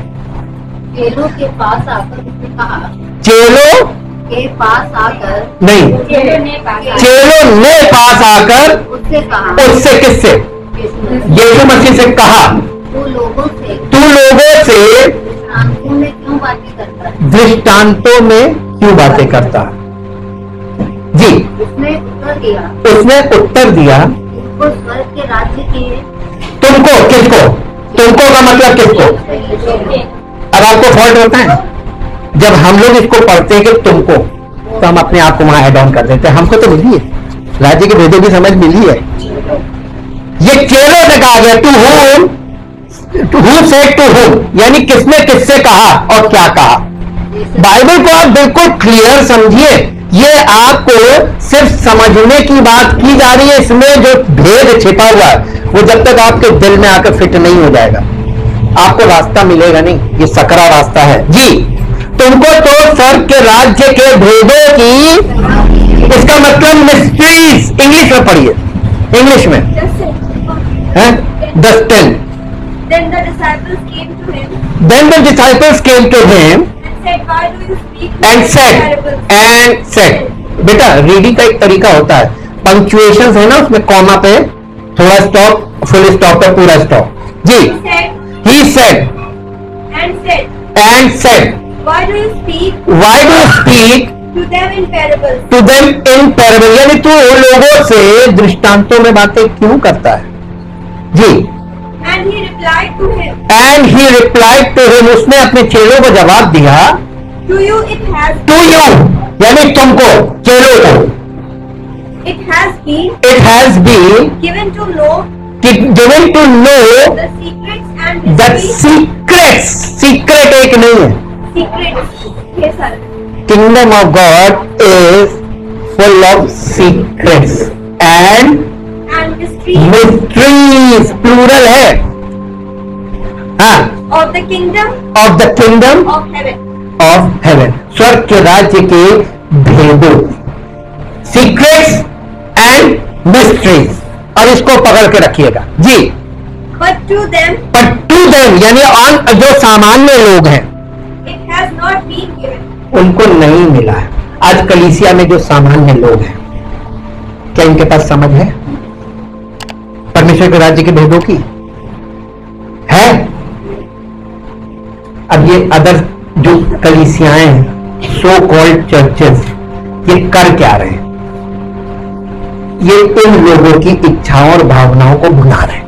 चेलों के पास आकर उसने कहा, चेलों के पास आकर नहीं, चेलों ने पास आकर किससे कहा? उससे किससे? यीशु मसीह से कहा, तू लोगों से दृष्टांतों में क्यों बातें करता है? दृष्टांतों में क्यों बातें करता है? जी, उसने उत्तर दिया, तुमको स्वर्ग के राज्य की। तुमको किसको? तुमको का मतलब किसको? अब आपको फॉल्ट होता है जब हम लोग इसको पढ़ते हैं कि तुमको, तो हम अपने आप को वहां एड ऑन कर देते हैं। हमको तो मिली है, राज्य के भेदों की समझ मिली है। ये चेलों से कहा गया, to whom said to whom, यानी किसने किससे कहा और क्या कहा। बाइबल को आप बिल्कुल क्लियर समझिए, ये आपको सिर्फ समझने की बात की जा रही है। इसमें जो भेद छिपा हुआ है वो जब तक आपके दिल में आकर फिट नहीं हो जाएगा आपको रास्ता मिलेगा नहीं। ये सकरा रास्ता है जी। तुमको तो स्वर्ग के राज्य के भेदों की, इसका मतलब मिस्ट्रीज, इंग्लिश में पढ़िए, इंग्लिश में है 10:10। Then the disciples came to him and said, बेटा रीडिंग का एक तरीका होता है, पंक्चुएशन है ना, उसमें कॉमा पे थोड़ा स्टॉप, फुल स्टॉप पे पूरा स्टॉप जी। He said and said, why do you speak to them in parables? to them in parable, यानी तू लोगों से दृष्टांतों में बातें क्यों करता है जी। And he replied to him, उसने अपने चेलों को जवाब दिया, to you यानी तुमको, चेलों को, it has been given to know the secrets and the secrets, secret एक नहीं है, kingdom of God is full of secrets and mysteries, plural है, हाँ, of the kingdom of heaven, स्वर्ग के राज्य के भेदों, secrets and mysteries, और इसको पकड़ के रखिएगा जी। but to them यानी जो सामान्य लोग हैं, it has not been given, उनको नहीं मिला है। आज कलीसिया में जो सामान्य लोग हैं, क्या इनके पास समझ है परमेश्वर के राज्य के भेदों की? है? अब ये अदर जो कलीसियाएं हैं, सो कॉल्ड चर्चेस, ये कर क्या रहे हैं? ये इन लोगों की इच्छाओं और भावनाओं को भुना रहे हैं,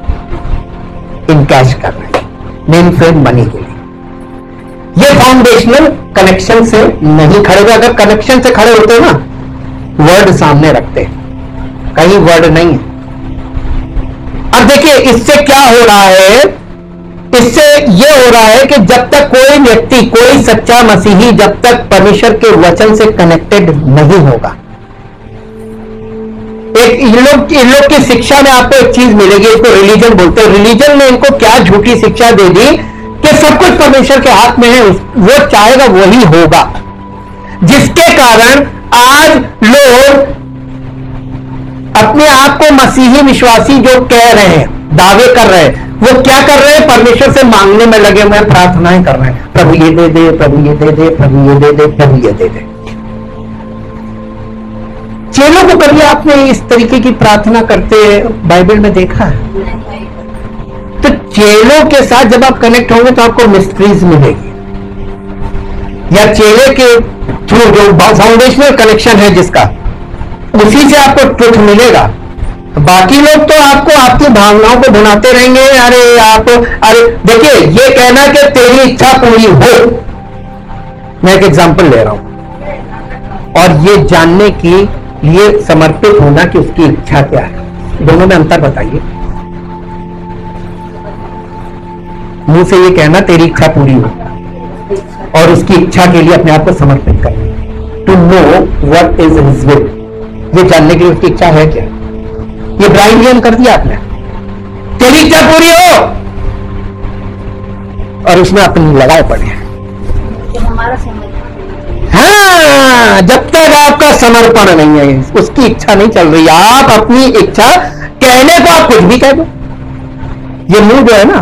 इनकैश कर रहे हैं, मेन फ्रेम बनी के लिए। ये फाउंडेशनल कनेक्शन से नहीं खड़े हुए। अगर कनेक्शन से खड़े होते ना, वर्ड सामने रखते, कहीं वर्ड नहीं है। अब देखिए इससे क्या हो रहा है, इससे ये हो रहा है कि जब तक कोई व्यक्ति, कोई सच्चा मसीही जब तक परमेश्वर के वचन से कनेक्टेड नहीं होगा, एक इन लोग की शिक्षा में आपको एक चीज मिलेगी, इसको रिलीजन बोलते हैं। रिलीजन ने इनको क्या झूठी शिक्षा दे दी कि सब कुछ परमेश्वर के हाथ में है, वो चाहेगा वही होगा, जिसके कारण आज लोग अपने आप को मसीही विश्वासी जो कह रहे हैं, दावे कर रहे हैं, वो क्या कर रहे हैं? परमेश्वर से मांगने में लगे हुए, प्रार्थनाएं कर रहे हैं, प्रभु ये दे दे, प्रभु ये दे दे, प्रभु ये दे दे, प्रभु ये दे दे। चेलों को कभी आपने इस तरीके की प्रार्थना करते बाइबल में देखा है? तो चेलों के साथ जब आप कनेक्ट होंगे तो आपको मिस्ट्रीज मिलेगी, या चेले के थ्रू जो फाउंडेशनल कनेक्शन है जिसका, उसी से आपको ट्रुथ मिलेगा। बाकी लोग तो आपको आपकी भावनाओं को भुनाते रहेंगे। अरे देखिए, ये कहना कि तेरी इच्छा पूरी हो, मैं एक एग्जांपल ले रहा हूं, और ये जानने की लिए समर्पित होना कि उसकी इच्छा क्या है, दोनों में अंतर बताइए। मुंह से ये कहना तेरी इच्छा पूरी हो, और उसकी इच्छा के लिए अपने आप को समर्पित करना, to know what is his will, ये जानने के लिए उसकी इच्छा है क्या। ये ब्राइंड गेम कर दिया आपने, तेरी इच्छा पूरी हो, और उसमें अपनी लगाए पड़े। तो हमारा हाँ, जब तक आपका समर्पण नहीं है, उसकी इच्छा नहीं चल रही, आप अपनी इच्छा कहने को आप कुछ भी कह दो। ये मुंह जो है ना,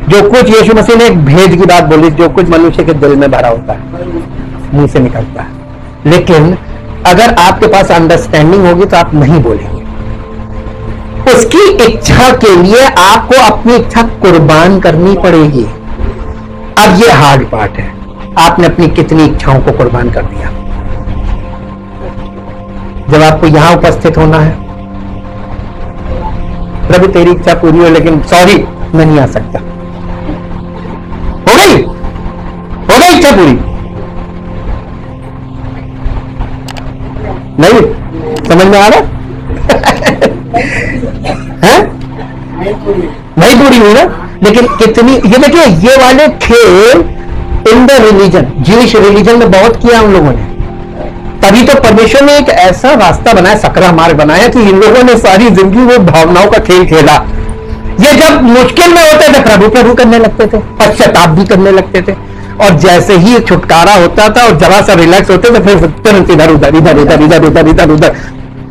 जो कुछ यीशु मसीह ने एक भेद की बात बोली, जो कुछ मनुष्य के दिल में भरा होता है मुंह से निकलता है, लेकिन अगर आपके पास अंडरस्टैंडिंग होगी तो आप नहीं बोलेंगे। उसकी इच्छा के लिए आपको अपनी इच्छा कुर्बान करनी पड़ेगी। अब ये हार्ड पार्ट है, आपने अपनी कितनी इच्छाओं को कुर्बान कर दिया। जब आपको यहां उपस्थित होना है, प्रभु तेरी इच्छा पूरी हो, लेकिन सॉरी मैं नहीं आ सकता। हो गई इच्छा पूरी? नहीं समझ में आ रहा है? नहीं पूरी हुई ना, लेकिन कितनी, ये देखिए ये वाले खेल in the religion, Jewish religion में बहुत किया हम लोगों ने। तभी तो परमेश्वर ने एक ऐसा रास्ता बनाया, सकरा मार्ग बनाया कि इन लोगों ने सारी जिंदगी वो भावनाओं का खेल खेला। ये जब मुश्किल में होते थे प्रभु प्रभु करने लगते थे, पश्चाताप भी करने लगते थे, और जैसे ही छुटकारा होता था और जरा सा रिलैक्स होते थे फिर तुरंत इधर उधर इधर उधर इधर उधर इधर उधर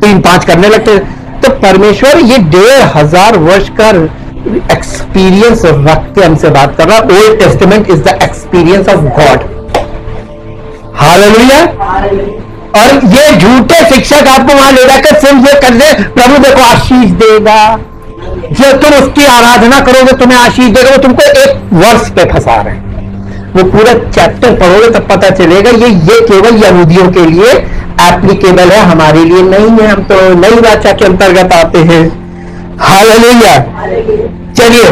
3-5 करने लगते थे। तो परमेश्वर ये 1500 वर्ष का एक्सपीरियंस रख के हमसे बात कर रहा है। Old testament is the experience of God. Hallelujah. और ये झूठे शिक्षक आपको वहां ले जाकर सिर्फ ये कर दे, प्रभु देखो आशीष देगा, जो तुम उसकी आराधना करोगे तुम्हें आशीष देगा, वो तुमको एक वर्ष पे फंसा रहे हैं। वो पूरा चैप्टर पढ़ोगे तब पता चलेगा ये केवल यहूदियों के लिए एप्लीकेबल है, हमारे लिए नहीं है। हम तो नई वाचा के अंतर्गत आते हैं। हालेलुया। चलिए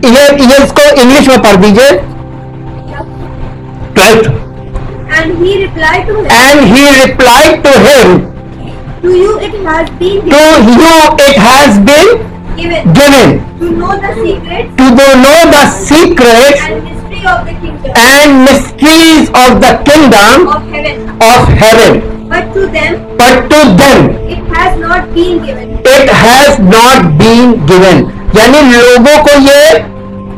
ये इसको इंग्लिश में पढ़ दीजिए। 12th। And he replied to him, To you it has been given to know the secrets and mysteries of the kingdom of heaven. But to them it has not been given. यानी लोगों को ये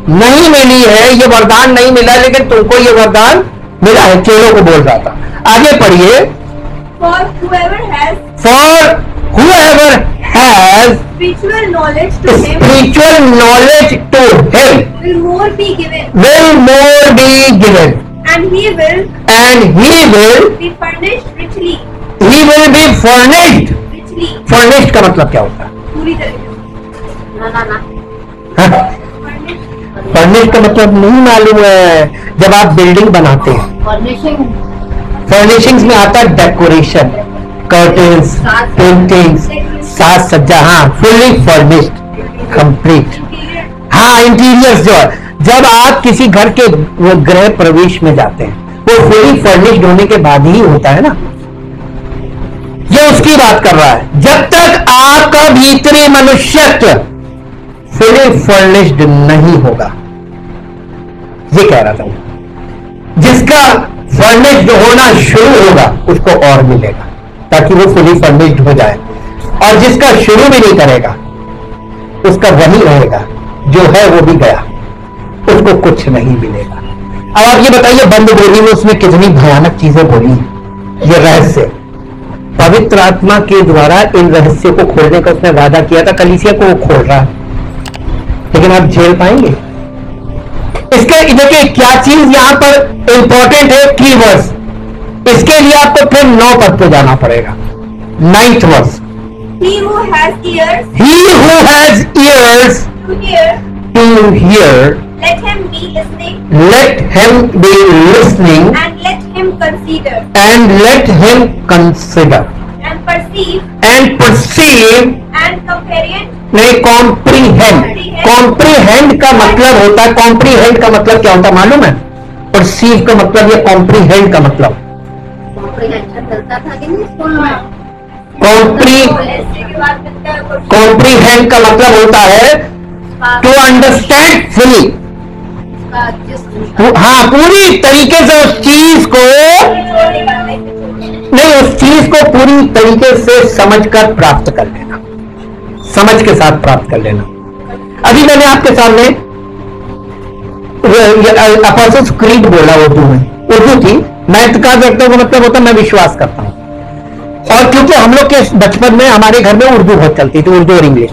नहीं मिली है, ये वरदान नहीं मिला, लेकिन तुमको ये वरदान मिला है। चेलों को बोल रहा था। आगे पढ़िए। For whoever has spiritual knowledge to him will more be given, and he will be furnished richly. He will be furnished richly. Furnished का मतलब क्या होता है? पूरी तरह ना। फर्निश का मतलब नहीं मालूम है। जब आप बिल्डिंग बनाते हैं, फर्निशिंग्स में आता है डेकोरेशन, कर्टेन्स, पेंटिंग्स, साज सज्जा, हाँ फुल्ली फर्निश्ड, कंप्लीट। हाँ इंटीरियर्स जो है, जब आप किसी घर के वो गृह प्रवेश में जाते हैं, वो फुल्ली फर्निश्ड होने के बाद ही होता है ना। ये उसकी बात कर रहा है। जब तक आपका भीतरी मनुष्यत्व फुली फर्निश्ड नहीं होगा, ये कह रहा था। जिसका फर्निश्ड होना शुरू होगा उसको और मिलेगा, ताकि वो फुली फर्निश्ड हो जाए। और जिसका शुरू भी नहीं करेगा उसका वही रहेगा, जो है वो भी गया, उसको कुछ नहीं मिलेगा। अब आप ये बताइए, बंद गोली में उसने कितनी भयानक चीजें बोली। ये रहस्य पवित्र आत्मा के द्वारा इन रहस्य को खोलने का उसने वादा किया था। कलीसिया को वो खोल रहा है, लेकिन आप झेल पाएंगे इसके? देखिए क्या चीज यहां पर इंपॉर्टेंट है, कीवर्ड्स। इसके लिए आपको फिर 9 पद पे जाना पड़ेगा। 9th verse. He who has ears to hear, let him be listening, and let him consider, and perceive, and नहीं, कॉम्प्रीहेंड का मतलब होता है, कॉम्प्रीहेंड का मतलब क्या होता है मालूम है? परसीव का मतलब, या कॉम्प्रीहेंड का मतलब, कॉम्प्रीहेंड का मतलब होता है टू अंडरस्टैंड फुली। हाँ पूरी तरीके से उस चीज को नहीं, उस चीज को पूरी तरीके से समझकर प्राप्त कर लेना, समझ के साथ प्राप्त कर लेना। अभी मैंने आपके सामने अपोस्टल्स क्रीड बोला उर्दू में, उर्दू थी। मैं इत्तेकाद रखता हूं, मतलब होता मैं विश्वास करता हूं। और क्योंकि हम लोग के बचपन में हमारे घर में उर्दू बहुत चलती थी, उर्दू और इंग्लिश।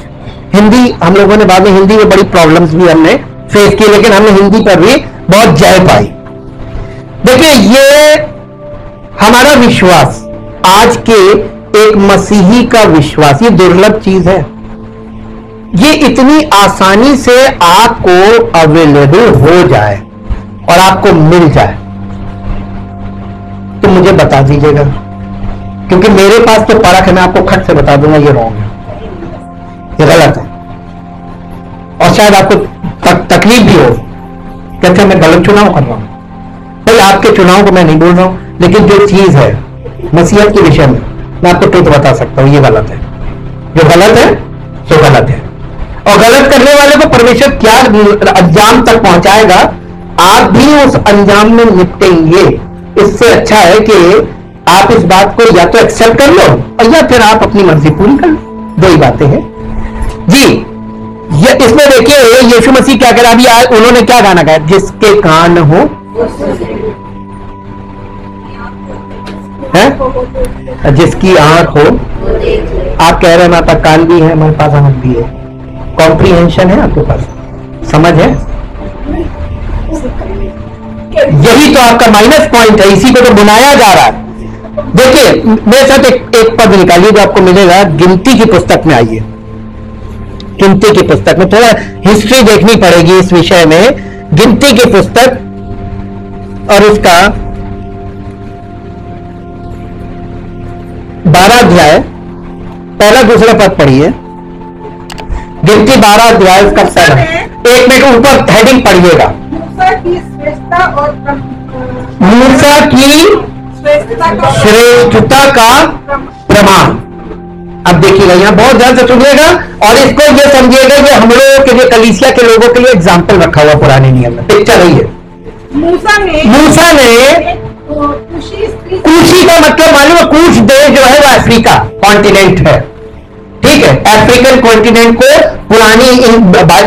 हिंदी हम लोगों ने बाद में, हिंदी में बड़ी प्रॉब्लम्स भी हमने फेस की, लेकिन हमने हिंदी पर भी बहुत जय पाई। देखिए ये हमारा विश्वास, आज के एक मसीही का विश्वास, ये दुर्लभ चीज है। ये इतनी आसानी से आपको अवेलेबल हो जाए और आपको मिल जाए तो मुझे बता दीजिएगा, क्योंकि मेरे पास तो परख है, मैं आपको खट से बता दूंगा ये रॉन्ग है, ये गलत है। और शायद आपको तकलीफ भी हो, कहते मैं गलत चुनाव कर रहा हूं। भाई आपके चुनाव को मैं नहीं बोल रहा हूं, लेकिन जो चीज है मसीहत के विषय में मैं आपको ट्रुथ बता सकता हूं, ये गलत है। जो गलत है सो गलत है, और गलत करने वाले को परमेश्वर क्या अंजाम तक पहुंचाएगा, आप भी उस अंजाम में निपटेंगे। इससे अच्छा है कि आप इस बात को या तो एक्सेप्ट कर लो और या फिर आप अपनी मर्जी पूरी कर लो, दो ही बातें हैं जी। ये इसमें देखिए यीशु मसीह क्या कह रहा, अभी उन्होंने क्या गाना गाया, जिसके कान हो है, जिसकी आंख हो। आप कह रहे हैं हमारे पास कान भी है, हमारे पास आंख भी है, कॉम्प्रीहेंशन है आपके पास, समझ है, यही तो आपका माइनस पॉइंट है, इसी को तो बुलाया जा रहा है। देखिए मेरे साथ एक पद निकालिए जो आपको मिलेगा, गिनती की पुस्तक में आइए, गिनती की पुस्तक में, थोड़ा हिस्ट्री देखनी पड़ेगी इस विषय में, गिनती की पुस्तक और उसका 12 अध्याय, पहला दूसरा पद पढ़िए, गिनती 12 अध्याय उसका पहला, एक मिनट ऊपर हेडिंग पढ़िएगा, मूसा की श्रेष्ठता का प्रमाण। अब देखिएगा यहाँ बहुत ध्यान से सुनिएगा और इसको ये समझिएगा कि हम लोगों के लिए, कलीसिया के लोगों के लिए एग्जाम्पल रखा हुआ पुराने नियम में, पिक्चर रही है। मूसा ने कूशी का मतलब मालूम है, कूश देश जो है वो अफ्रीका कॉन्टिनेंट है, ठीक है, अफ्रीकन कॉन्टिनेंट को पुरानी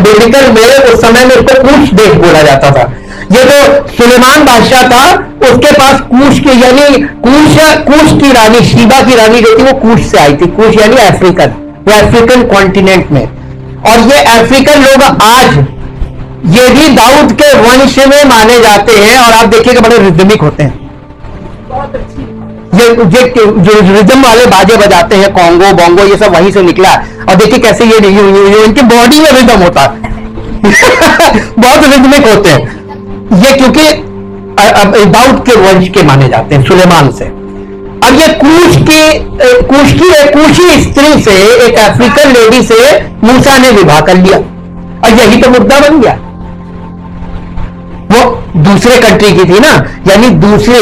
बिब्लिकल में उस समय में उसको कूश देश बोला जाता था। ये जो सुलेमान बादशाह था उसके पास कूश की यानी कूश की रानी, शीबा की रानी जो थी वो कूश से आई थी, कूश यानी अफ्रीकन, वो अफ्रीकन कॉन्टिनेंट में। और ये अफ्रीकन लोग आज ये भी दाऊद के वंश में माने जाते हैं, और आप देखिएगा बड़े रिदमिक होते हैं, ये जो रिदम वाले बाजे बजाते हैं, कॉन्गो बोंगो ये सब वहीं से निकला है। और देखिए कैसे ये इनकी बॉडी में रिदम होता है बहुत रिदमिक होते हैं ये, क्योंकि दाऊद के वंश के माने जाते हैं, सुलेमान से। अब ये कूशी स्त्री से, एक अफ्रीकन लेडी से मूसा ने विवाह कर लिया, और यही तो मुद्दा बन गया। वो दूसरे कंट्री की थी ना, यानी दूसरे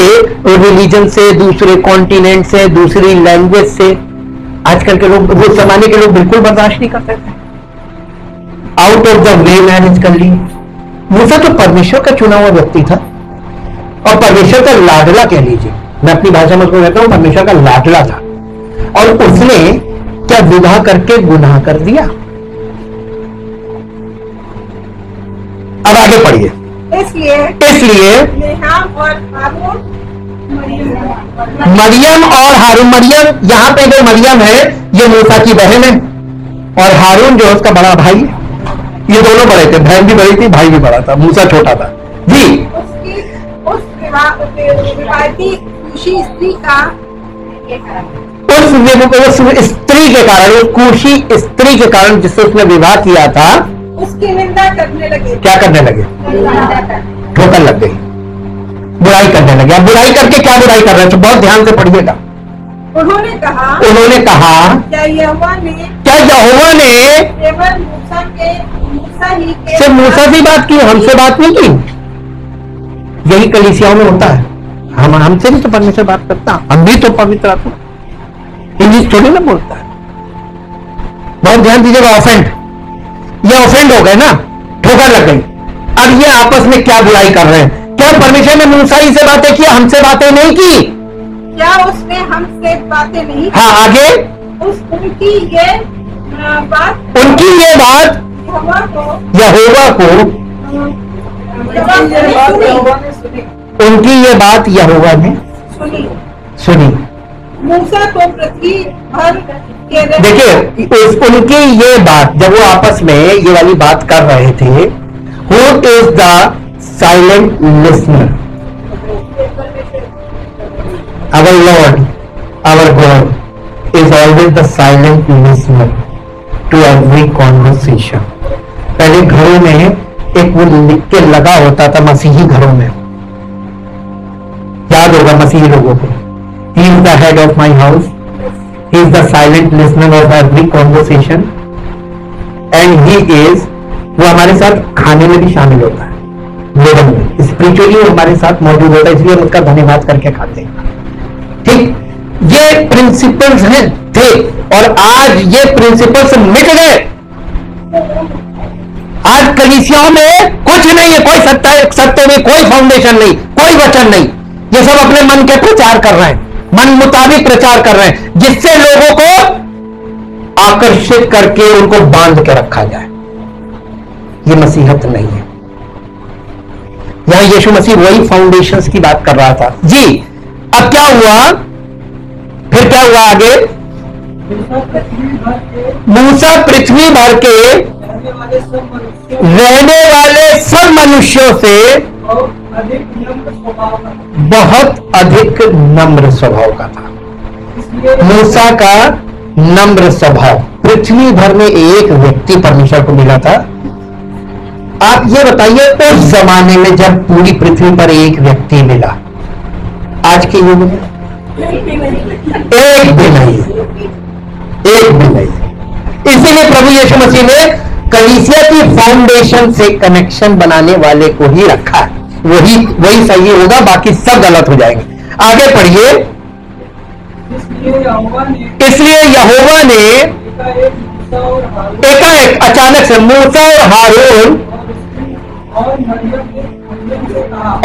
रिलीजन से, दूसरे कॉन्टिनेंट से, दूसरी लैंग्वेज से। आजकल के लोग, वो जमाने के लोग बिल्कुल बर्दाश्त नहीं कर सकते, out of the way marriage कर ली। मूसा तो परमेश्वर का चुना हुआ व्यक्ति था, और परमेश्वर का लाडला कह लीजिए, मैं अपनी भाषा में उसको कहता हूं, परमेश्वर का लाडला था, और उसने क्या विवाह करके गुनाह कर दिया। अब आगे पढ़िए। इसलिए मरियम और हारून, मरियम यहां पे जो मरियम है ये मूसा की बहन है, और हारून जो उसका बड़ा भाई है, ये दोनों बड़े थे, बहन भी बड़ी थी, भाई भी बड़ा था, मूसा छोटा था जी। उस स्त्री के कारण, उस कूशी स्त्री के कारण जिससे उसने विवाह किया था, उसकी निंदा करने लगे। क्या करने लगे? ठोकर लग गई, बुराई करने लगे। अब बुराई करके क्या बुराई कर रहे हैं, तो बहुत ध्यान से पढ़िएगा। उन्होंने कहा क्या यहोवा ने केवल सिर्फ मूसा से बात की, हमसे बात नहीं की। यही कलीसियाओं में होता है, हमसे नहीं तो परमेश्वर बात करता, हम भी तो पवित्र आत्मा इंग्लिश थोड़ी ना बोलता है। बहुत ध्यान दीजिएगा, ऑफेंड, ये ऑफेंड हो गए ना, ठोकर लग गई। अब ये आपस में क्या बुराई कर रहे हैं? क्या परमेश्वर ने मूसा ही से बातें की, हमसे बातें नहीं की? क्या उसने हमसे बातें नहीं? हाँ आगे, उनकी ये बात यहोवा को उनकी ये बात यहोवा ने सुनी। मूसा तो पृथ्वी भर के, देखिए उनकी ये बात, जब वो आपस में ये वाली बात कर रहे थे, who is the silent listener? Our Lord, our God is always the silent listener. To every conversation. पहले घरों में एक वो लिख के लगा होता था, मसीही घरों में, याद होगा मसीही लोगों को, he is the head of my house, he is the silent listener of every conversation and he is, वो हमारे साथ खाने में भी शामिल होता है, भोजन में, स्पिरिचुअली वो हमारे साथ मौजूद होता है, इसलिए हम उसका धन्यवाद करके खाते हैं। ठीक, ये प्रिंसिपल्स हैं थे, और आज ये प्रिंसिपल्स मिट गए। आज कलीसियाओं में कुछ नहीं है, कोई सत्य में कोई फाउंडेशन नहीं, कोई वचन नहीं, ये सब अपने मन के प्रचार कर रहे हैं, मन मुताबिक प्रचार कर रहे हैं, जिससे लोगों को आकर्षित करके उनको बांध के रखा जाए। ये मसीहत नहीं है। यहां यीशु मसीह वही फाउंडेशंस की बात कर रहा था जी। अब क्या हुआ, फिर क्या हुआ आगे? मूसा पृथ्वी भर के रहने वाले सब मनुष्यों से बहुत अधिक नम्र स्वभाव का था। मूसा का नम्र स्वभाव, पृथ्वी भर में एक व्यक्ति परमेश्वर को मिला था। आप ये बताइए, उस जमाने में जब पूरी पृथ्वी पर एक व्यक्ति मिला, आज के युग में एक भी नहीं, एक भी नहीं। इसीलिए प्रभु यीशु मसीह ने कलीसिया की फाउंडेशन से कनेक्शन बनाने वाले को ही रखा है, वही सही होगा, बाकी सब गलत हो जाएंगे। आगे पढ़िए। इसलिए यहोवा ने एकाएक अचानक से मूसा और हारून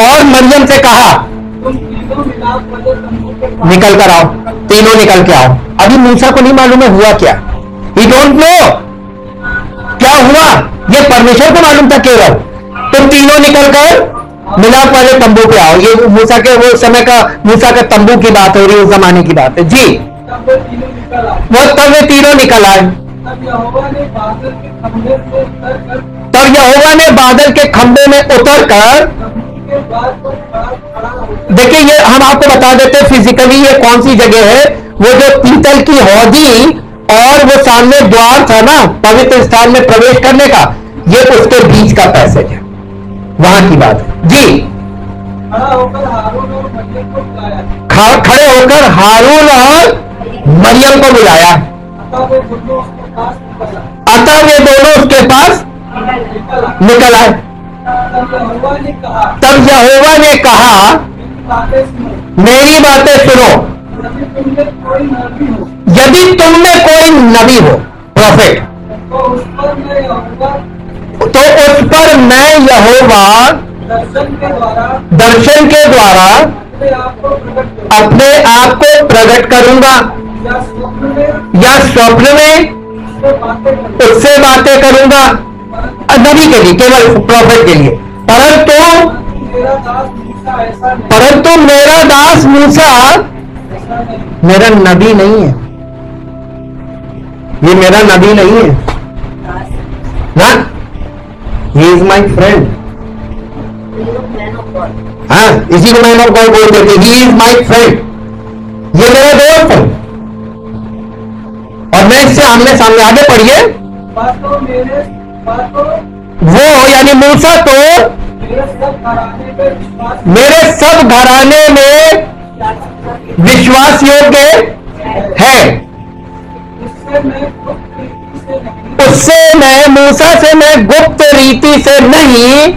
और मरियम से कहा, निकल कर आओ, तीनों निकल के आओ। अभी मूसा को नहीं मालूम है हुआ क्या, ही डोंट नो क्या हुआ, ये परमेश्वर को मालूम था केवल। तुम तीनों निकल कर मिलाप वाले तंबू पे आओ। ये मूसा के वो समय का, मूसा का तंबू की बात हो रही है, उस जमाने की बात है जी। वो तब वे तीनों निकल आए। तब यहोवा ने बादल के खंभे में उतर कर, देखिए ये हम आपको बता देते फिजिकली ये कौन सी जगह है। वो जो पीतल की हौदी और वो सामने द्वार था ना पवित्र स्थान में प्रवेश करने का, ये उसके बीच का पैसेज है, वहां की बात है जी। खड़े होकर हारून और मरियम को बुलाया, अतः वे दोनों उसके पास निकल आए। तब यहोवा ने कहा, मेरी बातें सुनो, यदि तुम में कोई नबी हो, प्रॉफिट, तो उस पर मैं यहोवा दर्शन के द्वारा अपने आप को प्रकट करूंगा, या स्वप्न में उससे बातें करूंगा। नबी के लिए, केवल प्रॉफिट के लिए। परंतु मेरा दास मूसा मेरा नबी नहीं है, ये मेरा नबी नहीं है ना, ही इज माई फ्रेंड। हाँ, इसी को मैन ऑफ गॉड बोलते थे, ही इज माई फ्रेंड, ये मेरा दोस्त है और मैं इससे आमने सामने। आगे पढ़िए। वो यानी मूसा तो मेरे सब घराने में विश्वास योग्य है, उससे मैं मूसा से मैं गुप्त रीति से नहीं,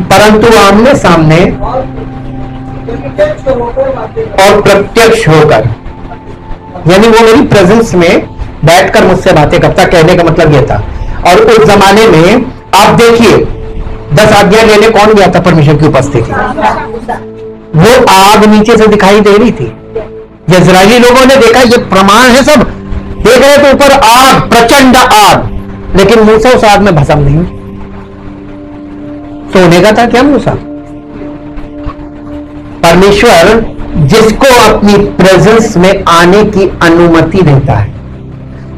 परंतु आमने सामने और प्रत्यक्ष होकर, यानी वो मेरी प्रेजेंस में बैठकर मुझसे बातें करता। कहने का मतलब यह था। और उस जमाने में आप देखिए 10 आज्ञा लेने कौन गया था परमेश्वर की उपस्थिति, वो आग नीचे से दिखाई दे रही थी। इजरायली लोगों ने देखा, ये प्रमाण है, सब देख रहे थे ऊपर आग, प्रचंड आग, लेकिन मूसा उस आग में भस्म नहीं। सोने का था क्या मूसा? परमेश्वर जिसको अपनी प्रेजेंस में आने की अनुमति देता है,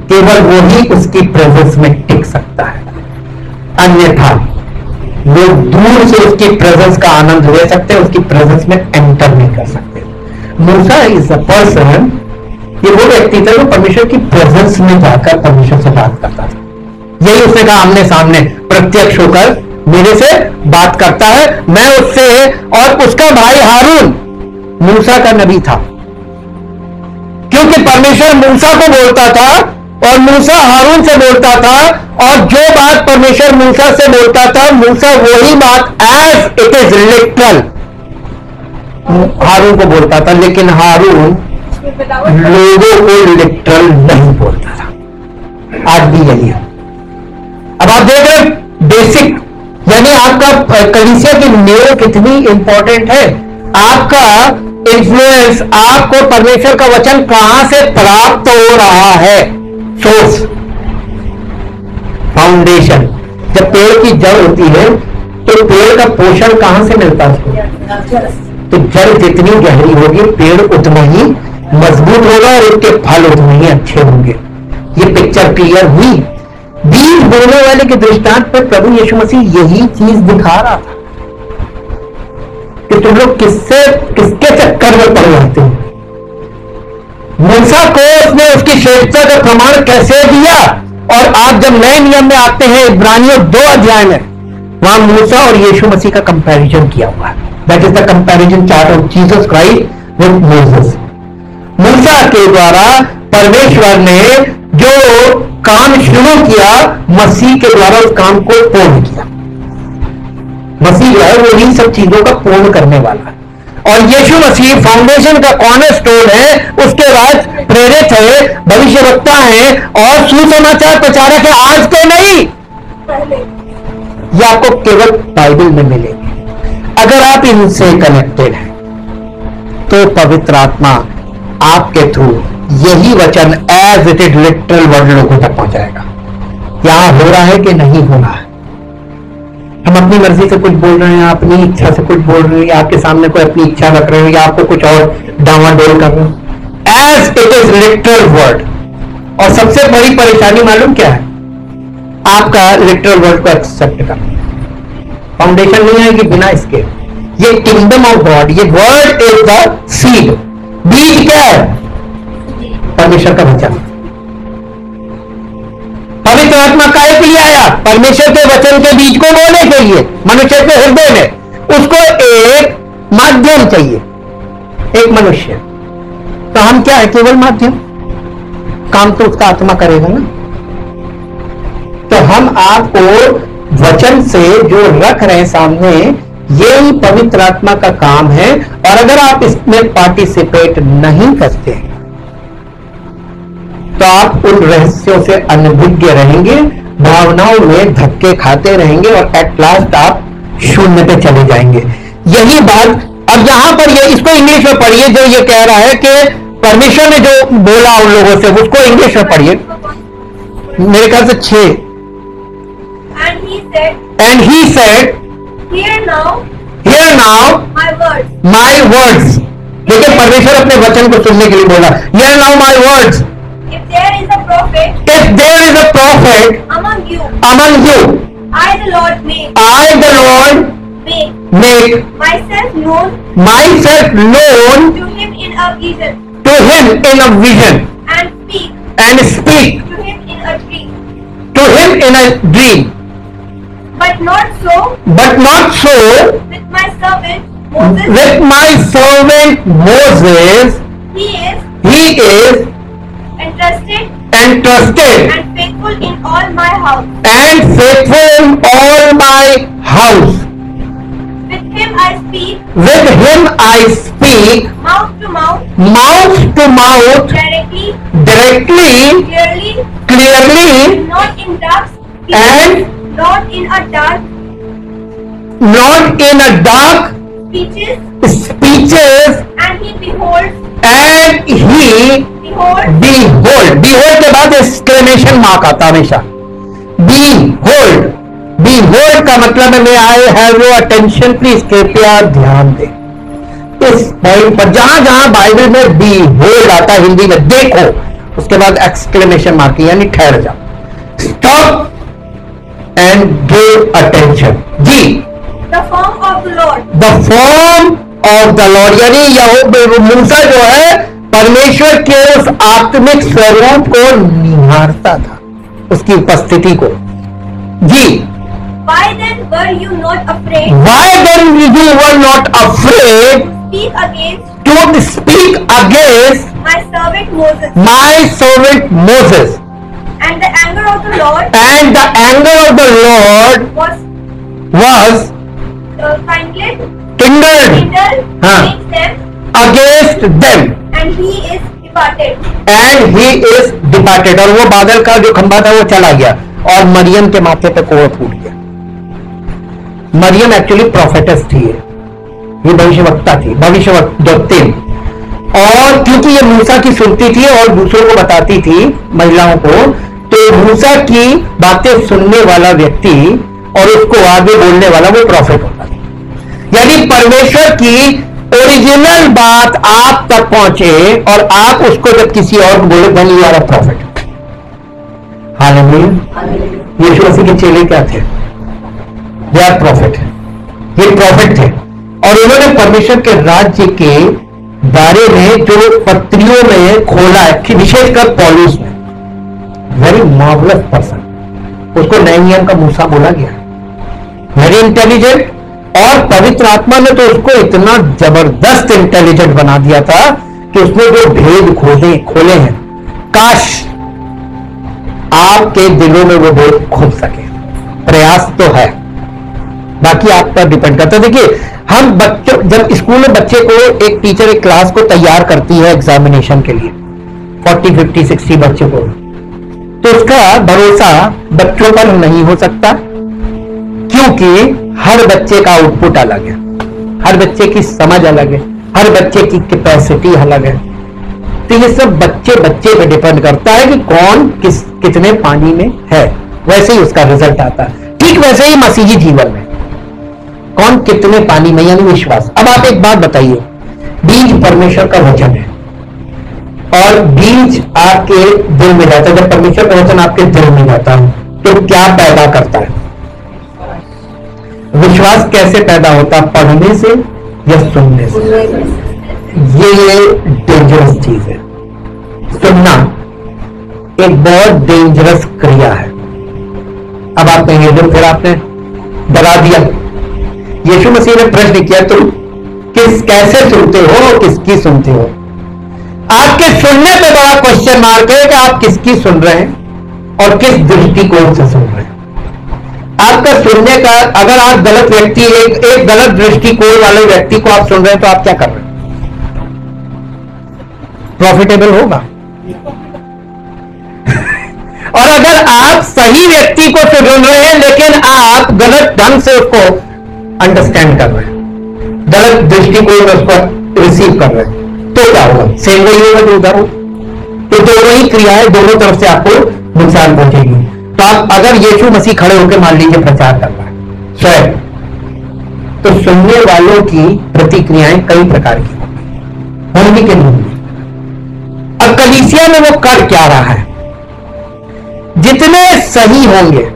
केवल वो ही उसकी प्रेजेंस में टिक सकता है, अन्यथा लोग दूर से उसकी प्रेजेंस का आनंद ले सकते हैं, उसकी प्रेजेंस में एंटर नहीं कर सकते। मूसा इज अ पर्सन ये वो व्यक्ति था जो परमेश्वर की प्रेजेंस में जाकर परमेश्वर से बात करता था। यही उसने कहा, आमने सामने प्रत्यक्ष होकर मेरे से बात करता है, मैं उससे। और उसका भाई हारून मूसा का नबी था, क्योंकि परमेश्वर मूसा को बोलता था और मूसा हारून से बोलता था, और जो बात परमेश्वर मूसा से बोलता था, मूसा वही बात एज इट इज लिटरल हारून को बोलता था। लेकिन हारून लोगों को लिटरल नहीं बोलता था। आज भी यही है। अब आप देख रहे बेसिक, यानी आपका कलीसिया की नींव कितनी इंपॉर्टेंट है। आपका इन्फ्लुएंस, आपको परमेश्वर का वचन कहां से प्राप्त हो रहा है। Source, foundation. जब पेड़ की जड़ होती है तो पेड़ का पोषण कहां से मिलता है? तो जड़ जितनी गहरी होगी पेड़ उतना ही मजबूत होगा और उसके फल उतने ही अच्छे होंगे। ये पिक्चर क्लियर हुई। बीज बोने वाले के दृष्टांत पर प्रभु यीशु मसीह यही चीज दिखा रहा था कि तुम लोग किसके चक्कर में पड़ जाते हो। मूसा को उसने उसकी श्रेष्ठता का प्रमाण कैसे दिया, और आप जब नए नियम में आते हैं इब्रानियों 2 अध्याय में, वहां मूसा और यीशु मसीह का कंपैरिजन किया हुआ है। That is the comparison chart of Jesus Christ with Moses. मूसा के द्वारा परमेश्वर ने जो काम शुरू किया, मसीह के द्वारा उस काम को पूर्ण किया। मसीह जो है वो इन सब चीजों का पूर्ण करने वाला है। और यीशु मसीह फाउंडेशन का कॉर्नरस्टोन है। उसके बाद प्रेरित है, भविष्यवक्ता है और सुसमाचार प्रचारक है। आज तो नहीं, ये आपको केवल बाइबल में मिलेंगे। अगर आप इनसे कनेक्टेड हैं तो पवित्र आत्मा आपके थ्रू यही वचन as it is literal word लोगों तक पहुंचाएगा। यहां हो रहा है कि नहीं हो रहा है। हम अपनी मर्जी से कुछ बोल रहे हैं, अपनी इच्छा से कुछ बोल रहे हैं, या आपके सामने कोई अपनी इच्छा रख रहे हो, या आपको कुछ और डावाडोल कर रहे हो। As it is literal word. और सबसे बड़ी परेशानी मालूम क्या है? आपका लिटरल वर्ड को एक्सेप्ट करना। फाउंडेशन नहीं आएगी बिना इसके। ये किंगडम ऑफ गॉड, ये वर्ड इज द सीड। बीज क्या है? परमेश्वर का वचन। पवित्र आत्मा काहे के लिए आया? परमेश्वर के वचन के बीज को बोने के लिए मनुष्य के हृदय में। उसको एक माध्यम चाहिए, एक मनुष्य। तो हम क्या है? केवल माध्यम। काम तो उसका आत्मा करेगा ना। तो हम आपको वचन से जो रख रहे हैं सामने, यही पवित्र आत्मा का काम है। और अगर आप इसमें पार्टिसिपेट नहीं करते तो आप उन रहस्यों से अनभिज्ञ रहेंगे, भावनाओं में धक्के खाते रहेंगे और एट लास्ट आप शून्य पे चले जाएंगे। यही बात अब यहां पर ये, इसको इंग्लिश में पढ़िए। जो ये कह रहा है कि परमेश्वर ने जो बोला उन लोगों से, उसको इंग्लिश में पढ़िए। मेरे ख्याल से 6। And he said, Hear now my words. देखिए परमेश्वर अपने वचन को सुनने के लिए बोला, Hear now my words. If there is a prophet among you, I the Lord make myself known to him in a vision, and speak to him in a dream. But not so with my servant Moses. He is entrusted entrusted and faithful in all my house. and faithful in all my house. With him I speak mouth to mouth, directly, clearly, not in dark and not in a dark speeches, and he beholds, behold के बाद exclamation mark आता हमेशा। behold का मतलब है I have your attention please, कृपया ध्यान दें इस पॉइंट पर। जहां जहां बाइबल में behold आता है हिंदी में देखो, उसके बाद एक्सक्लेमेशन मार्क यानी ठहर जाओ, स्टॉप एंड गिव अटेंशन। जी, the form of the Lord, the form of the Lord, यानी मूसा जो है परमेश्वर के उस आत्मिक स्वरूप को निहारता था, उसकी उपस्थिति को। जी, Why then were you not afraid why then you were not afraid to speak against to speak against my servant Moses? my servant Moses? And the anger of the Lord And the anger of the Lord was was kindled kindled against them, against them, and he is departed. and he is departed. और वो बादल का जो खंभा था वो चला गया और मरियम के माथे पे कोड़ फूट गया। मरियम एक्चुअली प्रोफेटस थी, ये भविष्यवक्ता थी, भविष्यवक्ता। और क्योंकि ये मूसा की सुनती थी और दूसरों को बताती थी, महिलाओं को, तो मूसा की बातें सुनने वाला व्यक्ति और उसको आगे बोलने वाला वो प्रॉफिट होता था। यानी परमेश्वर की ओरिजिनल बात आप तक पहुंचे और आप उसको जब किसी और को बोले, then you are a prophet. Hallelujah. यीशु मसीह के चेले क्या थे? They are prophet. ये प्रॉफिट थे और उन्होंने परमेश्वर के राज्य के बारे में जो पत्रियों में खोला है, कि विशेषकर पौलुस में, वेरी मार्वलस पर्सन, उसको नए नियम का मूसा बोला गया, वेरी इंटेलिजेंट। और पवित्र आत्मा ने तो उसको इतना जबरदस्त इंटेलिजेंट बना दिया था कि उसने जो भेद खोले हैं, काश आपके दिलों में वो भेद खुल सके। प्रयास तो है, बाकी आप पर डिपेंड करता है। देखिए, हम बच्चों, जब स्कूल में बच्चे को एक टीचर एक क्लास को तैयार करती है एग्जामिनेशन के लिए, 40, 50, 60 बच्चों को, तो उसका भरोसा बच्चों पर नहीं हो सकता, क्योंकि हर बच्चे का आउटपुट अलग है, हर बच्चे की समझ अलग है, हर बच्चे की कैपेसिटी अलग है। तो ये सब बच्चे पे डिपेंड करता है कि कौन कितने पानी में है, वैसे ही उसका रिजल्ट आता है। ठीक वैसे ही मसीही जीवन में कौन कितने पानी में, यानी विश्वास। अब आप एक बात बताइए, बीज परमेश्वर का वचन है और बीज आपके दिल में जाता है। जब परमेश्वर का वचन आपके दिल में जाता है तो क्या पैदा करता है? विश्वास कैसे पैदा होता है? पढ़ने से या सुनने से? ये डेंजरस चीज है। सुनना एक बहुत डेंजरस क्रिया है। अब आप कहेंगे, जो फिर आपने डरा दिया। यीशु मसीह ने प्रश्न किया, तुम कैसे सुनते हो और किसकी सुनते हो? आपके सुनने पे बड़ा क्वेश्चन मार्क है कि आप किसकी सुन रहे हैं और किस दृष्टिकोण से सुन रहे हैं। आपका सुनने का, अगर आप गलत व्यक्ति, एक गलत दृष्टिकोण वाले व्यक्ति को आप सुन रहे हैं, तो आप क्या कर रहे हैं? प्रॉफिटेबल होगा। और अगर आप सही व्यक्ति को सुन रहे हैं लेकिन आप गलत ढंग से उसको अंडरस्टैंड कर रहे हैं, गलत दृष्टिकोण में उसको रिसीव कर रहे हैं, तो क्या होगा? सेम वही होगा जो उधर हो। तो दोनों ही क्रियाएं, दोनों तरफ से आपको नुकसान पहुंचेगी। तो आप, अगर यीशु मसीह खड़े होकर मान लीजिए प्रचार कर रहा है स्वयं, तो सुनने वालों की प्रतिक्रियाएं कई प्रकार की होंगी कि नहीं? अब कलीसिया में वो कर क्या रहा है? जितने सही होंगे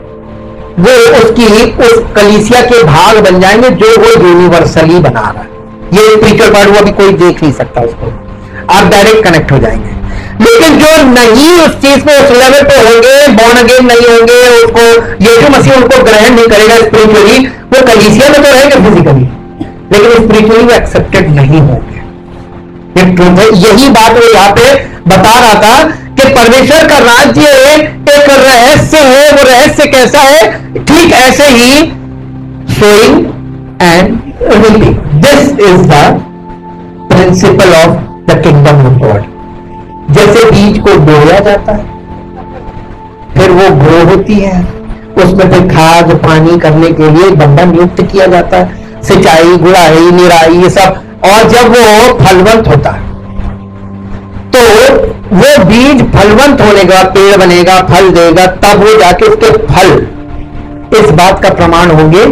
वो उसकी उस कलीसिया के भाग बन जाएंगे जो वो यूनिवर्सली बना रहा है। ये स्पिरिचुअल पार्ट वो अभी कोई देख नहीं सकता, उसको आप डायरेक्ट कनेक्ट हो जाएंगे। लेकिन जो नहीं उस चीज पे, उस लेवल पे होंगे, बॉर्न अगेन नहीं होंगे, उसको यीशु मसीह उनको ग्रहण नहीं करेगा स्पिरिचुअली, वो कलीसिया में तो रहेंगे फिजिकली, लेकिन स्पिरिचुअली वो एक्सेप्टेड नहीं होंगे। यही बात वो यहाँ पे बता रहा था कि परमेश्वर का राज्य एक रहस्य है। वो रहस्य कैसा है? ठीक ऐसे ही sowing and reaping, this is the principle of the kingdom of God. जैसे बीज को बोया जाता है, फिर वो ग्रो होती है, उसमें फिर खाद पानी करने के लिए बंधन नियुक्त किया जाता है, सिंचाई, गुड़ाई, निराई, ये सब। और जब वो फलवंत होता है तो वो बीज फलवंत होने का, पेड़ बनेगा, फल देगा, तब वो जाके उसके फल इस बात का प्रमाण होंगे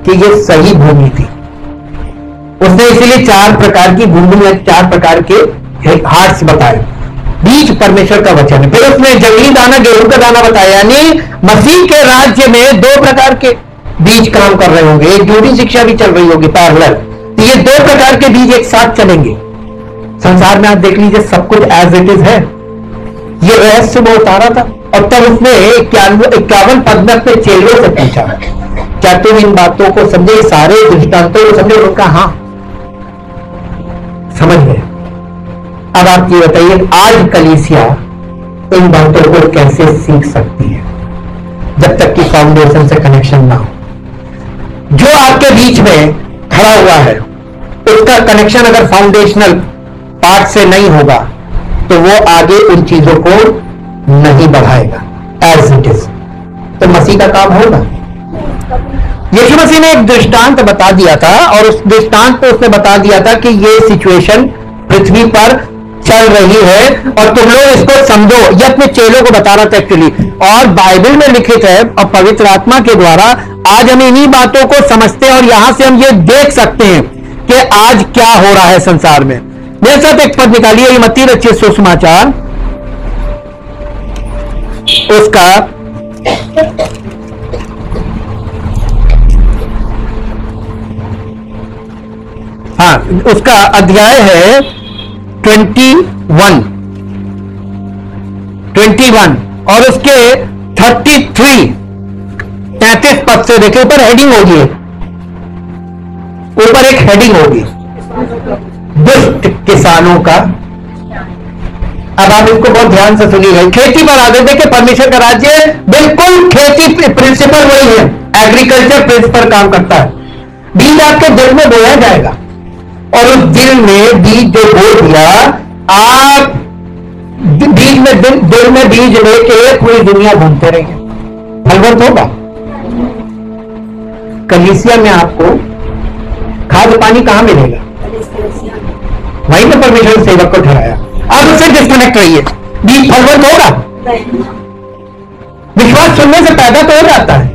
कि ये सही भूमि थी। उसने इसीलिए 4 प्रकार की भूमि या 4 प्रकार के हार्ट्स बताए। बीज परमेश्वर का वचन है। फिर उसने जमीन दाना, गेहूं का दाना बताया। यानी मसीह के राज्य में 2 प्रकार के बीज काम कर रहे होंगे। एक ड्यूटी शिक्षा भी चल रही होगी पैरेलल, तो ये 2 प्रकार के बीज एक साथ चलेंगे। संसार में आप देख लीजिए, सब कुछ एज इट इज है। ये रहस्य वो उतारा था। और तब उसने 51 पद में अपने चेलों से पूछा, क्या तुम इन बातों को समझे, सारे दृष्टांतों को समझे? उनका हाँ, समझ गए। अब आप ये बताइए, आज कलीसिया इन बातों को कैसे सीख सकती है जब तक कि फाउंडेशन से कनेक्शन ना हो? जो आपके बीच में खड़ा हुआ है उसका कनेक्शन अगर फाउंडेशनल पार्ट से नहीं होगा तो वो आगे उन चीजों को नहीं बढ़ाएगा एज इट इज। तो मसीह का काम होगा। यीशु मसीह ने एक दृष्टांत बता दिया था और उस दृष्टांत पे उसने बता दिया था कि ये सिचुएशन पृथ्वी पर चल रही है और तुम लोग इसको समझो। ये अपने चेलों को बता रहा था एक्चुअली, और बाइबल में लिखित है और पवित्र आत्मा के द्वारा आज हम इन्हीं बातों को समझते हैं और यहां से हम ये देख सकते हैं कि आज क्या हो रहा है संसार में। मेरे साथ एक पद निकालिए, मत्ती रचित सुसमाचार उसका उसका अध्याय है 21 और उसके 33 पद से देखिए, ऊपर हेडिंग होगी, ऊपर एक हेडिंग होगी, दुष्ट किसानों का। अब आप इसको बहुत ध्यान से सुनिएगा। खेती पर आगे देखिए, परमेश्वर का राज्य बिल्कुल खेती प्रिंसिपल वही है, एग्रीकल्चर प्रिंसिपल काम करता है। बीज आपके दिल में बोया जाएगा और उस दिल में बीज जो बो दिया, आप बीज में दिल में बीज लेके पूरी दुनिया घूमते रहेंगे, फलवंत होगा। कलीसिया में आपको खाद्य पानी कहां मिलेगा? वहीं पर परमेश्वर सेवक को ठहराया। आप उससे डिस्कनेक्ट रहिए, बीज फलवंत होगा। विश्वास सुनने से पैदा तो हो जाता है,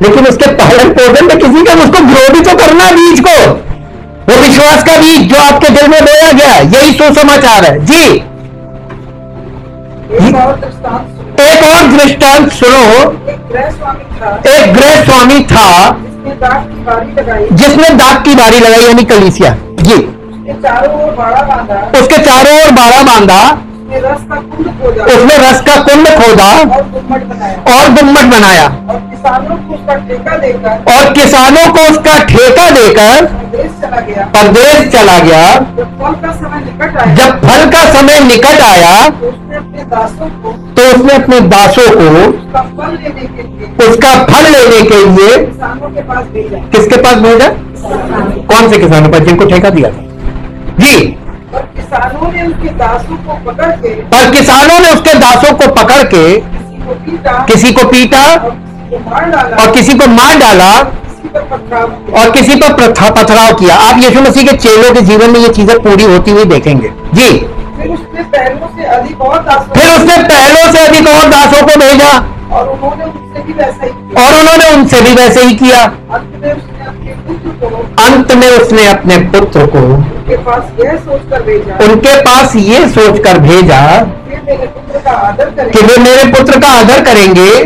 लेकिन उसके पालन पोषण में किसी का उसको ग्रो भी तो करना है बीज को। वो विश्वास का बीज जो आपके दिल में बोया गया, यही सुसमाचार है जी। एक और दृष्टांत सुनो। एक गृह स्वामी था जिसने दाख की बारी लगाई, यानी कलीसिया जी। उसके चारों ओर बाड़ा बांधा, उसने रस का कुंड खोदा और गुम्मट बनाया और किसानों को उसका ठेका देकर परदेश चला गया। जब फल का समय निकट आया तो उसने अपने दासों को उसका फल लेने के लिए किसके पास भेजा? कौन से किसानों पर? जिनको ठेका दिया था जी। और किसानों ने उसके दासों को पकड़ के किसी को पीटा और किसी को मार डाला और किसी पर पथराव किया। आप यीशु मसीह के चेलों के जीवन में ये चीजें पूरी होती हुई देखेंगे जी। फिर उसने पहलों से अधिक और दासों को भेजा और उन्होंने उनसे भी वैसे ही किया। अंत में उसने अपने पुत्र को उनके पास ये सोचकर भेजा कि वे मेरे पुत्र का आदर करेंगे।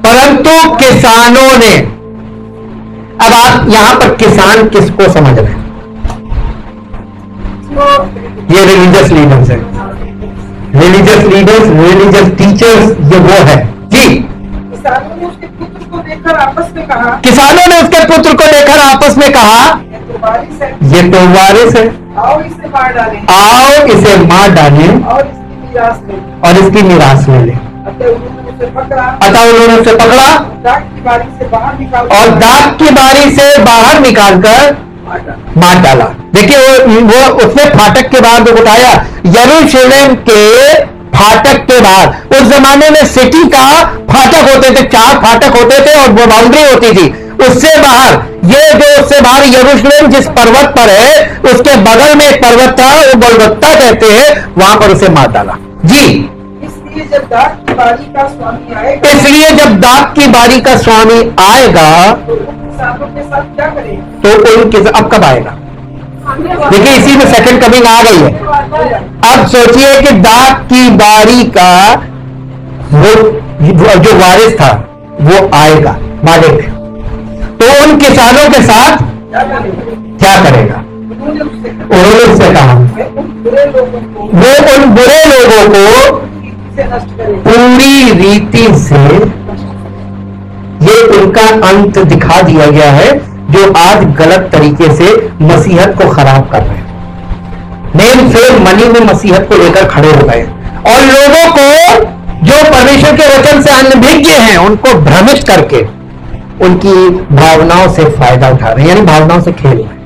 परंतु किसानों ने, अब आप यहां पर किसान किसको समझ रहे हैं? ये रिलीजियस लीडर्स है, रिलीजियस टीचर्स, ये वो है जी। किसानों ने उसके पुत्र को देखकर आपस में कहा, ये तो वारिस है, आओ इसे मार डालें और इसकी मीरास ले लें। अतः उन्होंने उसे पकड़ा दाख की बारी से बाहर निकालकर मार डाला। देखिए वो उसने फाटक के बाहर उठाया, यरूशलेम के फाटक के बाहर। उस जमाने में सिटी का फाटक होते थे, 4 फाटक होते थे और वो बाउंड्री होती थी। उससे बाहर, ये जो उससे बाहर यरूशलेम जिस पर्वत पर है, उसके बगल में एक पर्वत था, वो गोलगत्ता कहते हैं, वहां पर उसे मार डाला जी। इसलिए जब दाख की बारी का स्वामी आएगा तो किसानों के साथ क्या करेगा? तो उनके अब कब आएगा? देखिए इसी में सेकंड कमिंग आ गई है। अब सोचिए कि दाख की बारी का वो जो वारिस था वो आएगा, मालिक, तो उन किसानों के साथ क्या करेगा? उन्होंने उससे कहा वो उन बुरे लोगों को पूरी रीति से, ये उनका अंत दिखा दिया गया है जो आज गलत तरीके से मसीहत को खराब कर रहे हैं। नेम फेम मनी में मसीहत को लेकर खड़े हो गए और लोगों को जो परमेश्वर के वचन से अनभिज्ञ हैं उनको भ्रमित करके उनकी भावनाओं से फायदा उठा रहे हैं, यानी भावनाओं से खेल रहे हैं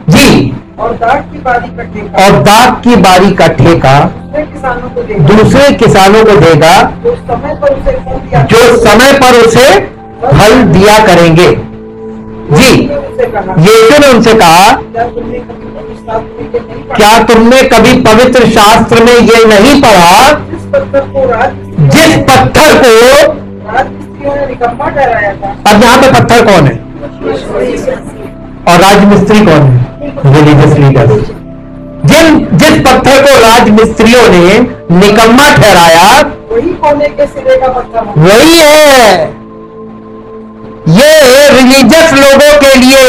जी। और दाग की बारी का ठेका, और दाग की बारी का ठेका दूसरे किसानों को देगा, दूसरे किसानों को देगा जो समय पर उसे फल दिया, जो समय पर उसे फल दिया करेंगे जी। उनसे कहा, यीशु ने उनसे कहा, क्या तुमने कभी पवित्र शास्त्र में ये नहीं पढ़ा, क्या तुमने कभी पवित्र शास्त्र में ये नहीं पढ़ा, जिस पत्थर को जिस पत्थर को, राजमिस्त्रियों ने निकम्मा ठहराया था। अब यहाँ पे पत्थर कौन है और राजमिस्त्री कौन है? Religious leaders. जिस पत्थर को राजमिस्त्रियों ने निकम्मा ठहराया वही कोने के सिरे का पत्थर है। वही है। ये रिलीजियस लोगों के लिए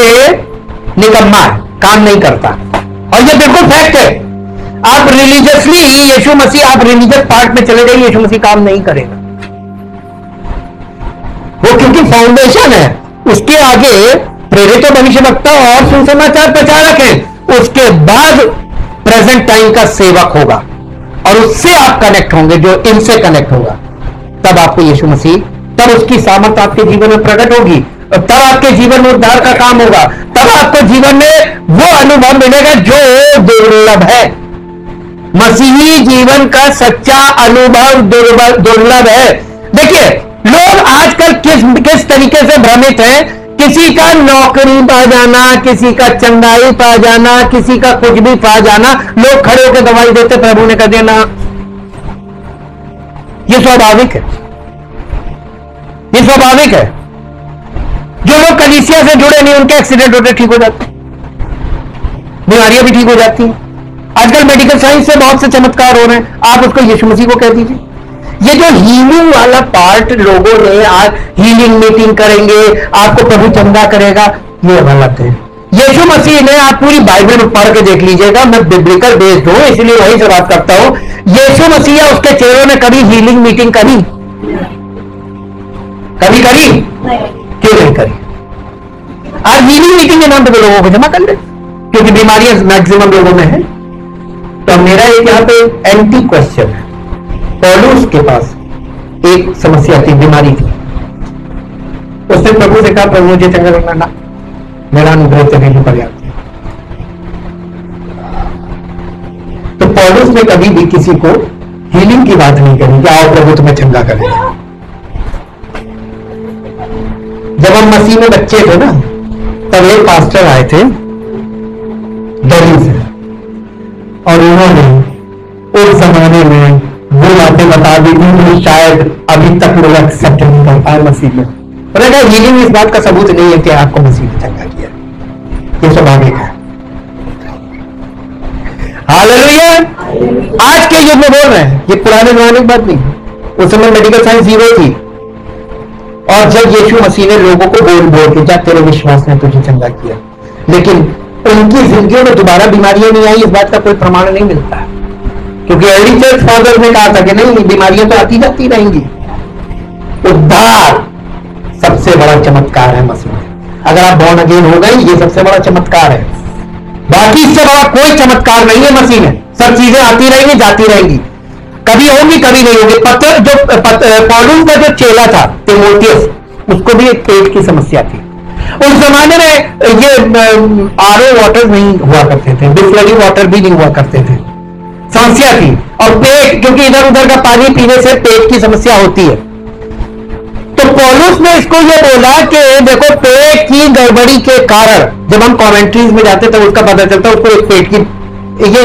निकम्मा है, काम नहीं करता, और ये बिल्कुल फैक्ट है। आप रिलीजियसली यीशु मसीह, आप रिलीजियस पार्ट में चले गए, यीशु मसीह काम नहीं करेगा वो, क्योंकि फाउंडेशन है। उसके आगे प्रेरित भविष्यवक्ता और सुसमाचार प्रचारक हैं, उसके बाद प्रेजेंट टाइम का सेवक होगा और उससे आप कनेक्ट होंगे जो इनसे कनेक्ट होगा। तब आपको यीशु मसीह, तब उसकी सामर्थ आपके जीवन में प्रकट होगी, तब आपके जीवन में उद्धार का काम होगा, तब आपको जीवन में वो अनुभव मिलेगा जो दुर्लभ है। मसीही जीवन का सच्चा अनुभव दुर्लभ है। देखिए लोग आजकल किस तरीके से भ्रमित हैं, किसी का नौकरी पा जाना, किसी का चंदाई पा जाना, किसी का कुछ भी पा जाना, लोग खड़े होकर दवाई देते प्रभु ने कर देना। ये स्वाभाविक है, ये स्वाभाविक है। जो लोग कलीसिया से जुड़े नहीं उनके एक्सीडेंट होते ठीक हो जाते, बीमारियां भी ठीक हो जाती हैं। आजकल मेडिकल साइंस से बहुत से चमत्कार हो रहे हैं, आप उसको यीशु मसीह को कह दीजिए। ये जो हीलिंग वाला पार्ट लोगों ने, आज हीलिंग मीटिंग करेंगे, आपको प्रभु चंदा करेगा, ये गलत है। यीशु मसीह ने, आप पूरी बाइबल में पढ़ के देख लीजिएगा, मैं बिब्लिकल बेस्ड हूं इसलिए वहीं से बात करता हूं। यीशु मसीह या उसके चेलों ने कभी हीलिंग मीटिंग करी? कभी करी? क्यों नहीं करी? आज हीलिंग मीटिंग के नाम पे लोगों को जमा कर ले, क्योंकि बीमारियां मैक्सिमम लोगों में है। तो मेरा एक यहाँ पे एंटी क्वेश्चन है। पौलुस के पास एक समस्या थी, बीमारी थी। उसने प्रभु से कहा, प्रभु मुझे चंगा करना ना, मेरा अनुग्रह तेरे लिए पर्याप्त है। तो पौलुस ने कभी भी किसी को हीलिंग की बात नहीं करी कि आओ प्रभु तुम्हें चंगा करेगा। जब हम मसीह में बच्चे थे ना, तब एक पास्टर आए थे दिल्ली से, और उन्होंने उस जमाने में वो बातें बता दी थी शायद अभी तक लोग एक्सेप्ट नहीं कर पाए मसीह में। उन्होंने कहा हीलिंग इस बात का सबूत नहीं है कि आपको मसीह ने चंगा किया, ये स्वाभाविक है। हालेलुया। आज के युग में बोल रहे हैं, ये पुराने जमाने की बात नहीं है। उस समय मेडिकल साइंस जीरो थी, और जब यीशु मसीह ने लोगों को बोल बोल के, जा तेरे विश्वास ने तुझे चंगा किया, लेकिन उनकी जिंदगियों में दोबारा बीमारियां नहीं आई, इस बात का कोई प्रमाण नहीं मिलता, क्योंकि अर्ली चर्च फादर ने कहा था कि नहीं, बीमारियां तो आती जाती रहेंगी। उद्धार सबसे बड़ा चमत्कार है मसीह में। अगर आप बॉर्न अगेन हो गए, ये सबसे बड़ा चमत्कार है। बाकी इससे बड़ा कोई चमत्कार नहीं है मसीह में। सब चीजें आती रहेंगी, जाती रहेंगी, कभी होंगी कभी नहीं होगी। पौलुस का जो चेला था तीमुथियुस, उसको भी एक पेट की समस्या थी। उस जमाने में ये आरओ वाटर नहीं हुआ करते थे, बिस्लरी वाटर भी नहीं हुआ करते थे, समस्या थी। और पेट, क्योंकि इधर उधर का पानी पीने से पेट की समस्या होती है, तो पौलुस ने इसको ये बोला कि देखो पेट की गड़बड़ी के कारण, जब हम कमेंट्रीज में जाते तो उसका पता चलता है उसको एक पेट की, ये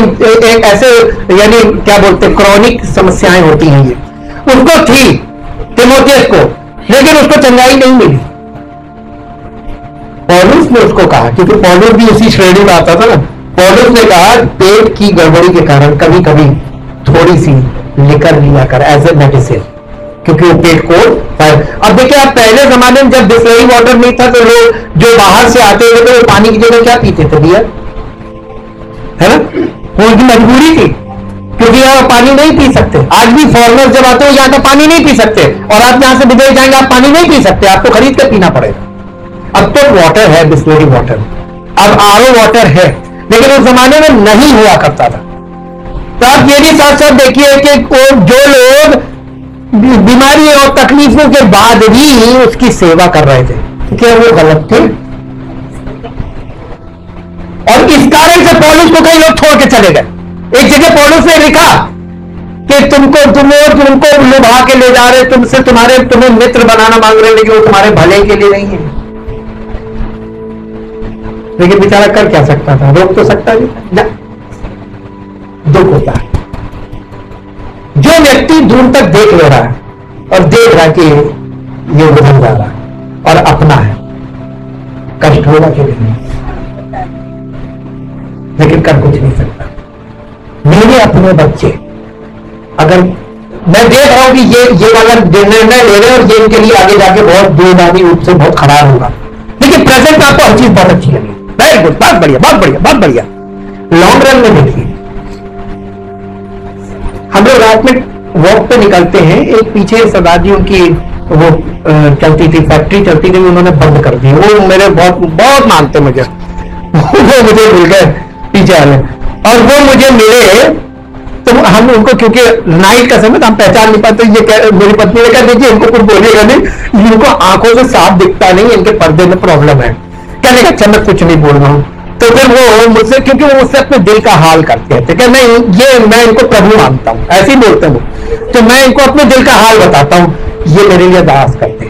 एक ऐसे, यानी क्या बोलते हैं, क्रॉनिक समस्याएं होती हैं, ये उसको थी तीमुथियुस को, लेकिन उसको चंगाई नहीं मिली। पौलुस ने उसको कहा, क्योंकि पौलुस भी उसी श्रेणी में आता था ना, पौलुस ने कहा पेट की गड़बड़ी के कारण कभी कभी थोड़ी सी लिकर लिया कर एज ए मेडिसिन, क्योंकि वो पेट को अब देखिए, आप पहले जमाने में जब बिस्लरी वाटर नहीं था तो लोग जो बाहर से आते थे तो वो पानी की जगह क्या पीते थे भैया, है ना? वो उनकी मजबूरी थी, क्योंकि यहाँ पानी नहीं पी सकते। आज भी फॉरेनर जब आते हो यहाँ का पानी नहीं पी सकते, और आप यहां से विदेश जाएंगे आप पानी नहीं पी सकते, आपको खरीद कर पीना पड़ेगा। अब तो वाटर है बिस्लरी वाटर, अब आरओ वाटर है, लेकिन उस जमाने में नहीं हुआ करता था। तो आप ये भी साथ साथ देखिए कि जो लोग बीमारी और तकलीफों के बाद भी उसकी सेवा कर रहे थे, तो क्या वो गलत थे? और इस कारण से पौलुस को कई लोग छोड़ के चले गए। एक जगह पौलुस ने लिखा कि तुमको लुभा के ले जा रहे, तुम्हें मित्र बनाना मांग रहे, लेकिन वो तुम्हारे भले के लिए नहीं है। लेकिन बेचारा कर क्या सकता था, रोक तो सकता नहीं, दुख होता है। जो व्यक्ति दूर तक देख ले रहा है और देख रहा है कि ये उधर जा रहा है और अपना है, कष्ट होगा कि नहीं, लेकिन कर कुछ नहीं सकता। मेरे अपने बच्चे, अगर मैं देख रहा हूं कि ये वाला निर्णय ले रहे और ये इनके लिए आगे जाके बहुत दूरगामी रूप से बहुत खराब होगा, लेकिन प्रेजेंट में आपको हर चीज बहुत अच्छी लगी, वेरी गुड, बहुत बढ़िया बहुत बढ़िया बहुत बढ़िया। लॉन्ग रन में देखिए, हम लोग रात में वॉक पे निकलते हैं, एक पीछे सरदार की वो चलती थी, फैक्ट्री चलती थी, उन्होंने बंद कर दी। वो मेरे बहुत बहुत मानते मुझे वो मुझे मिल गए पीछे वाले, और वो मुझे मिले तो हम उनको, क्योंकि नाइट का समय था, हम पहचान नहीं पाते। ये मेरी पत्नी ने कहा देखिए इनको कुछ बोलिएगा नहीं, इनको आंखों से साफ दिखता नहीं, इनके पर्दे में प्रॉब्लम है। कहने का अच्छा मैं कुछ नहीं बोल रहा हूं। तो फिर वो मुझसे, क्योंकि वो मुझसे अपने दिल का हाल करते थे कि नहीं ये मैं इनको प्रभु मानता हूं, ऐसे ही बोलते हैं वो, तो मैं इनको अपने दिल का हाल बताता हूं, ये मेरे लिए दास करते।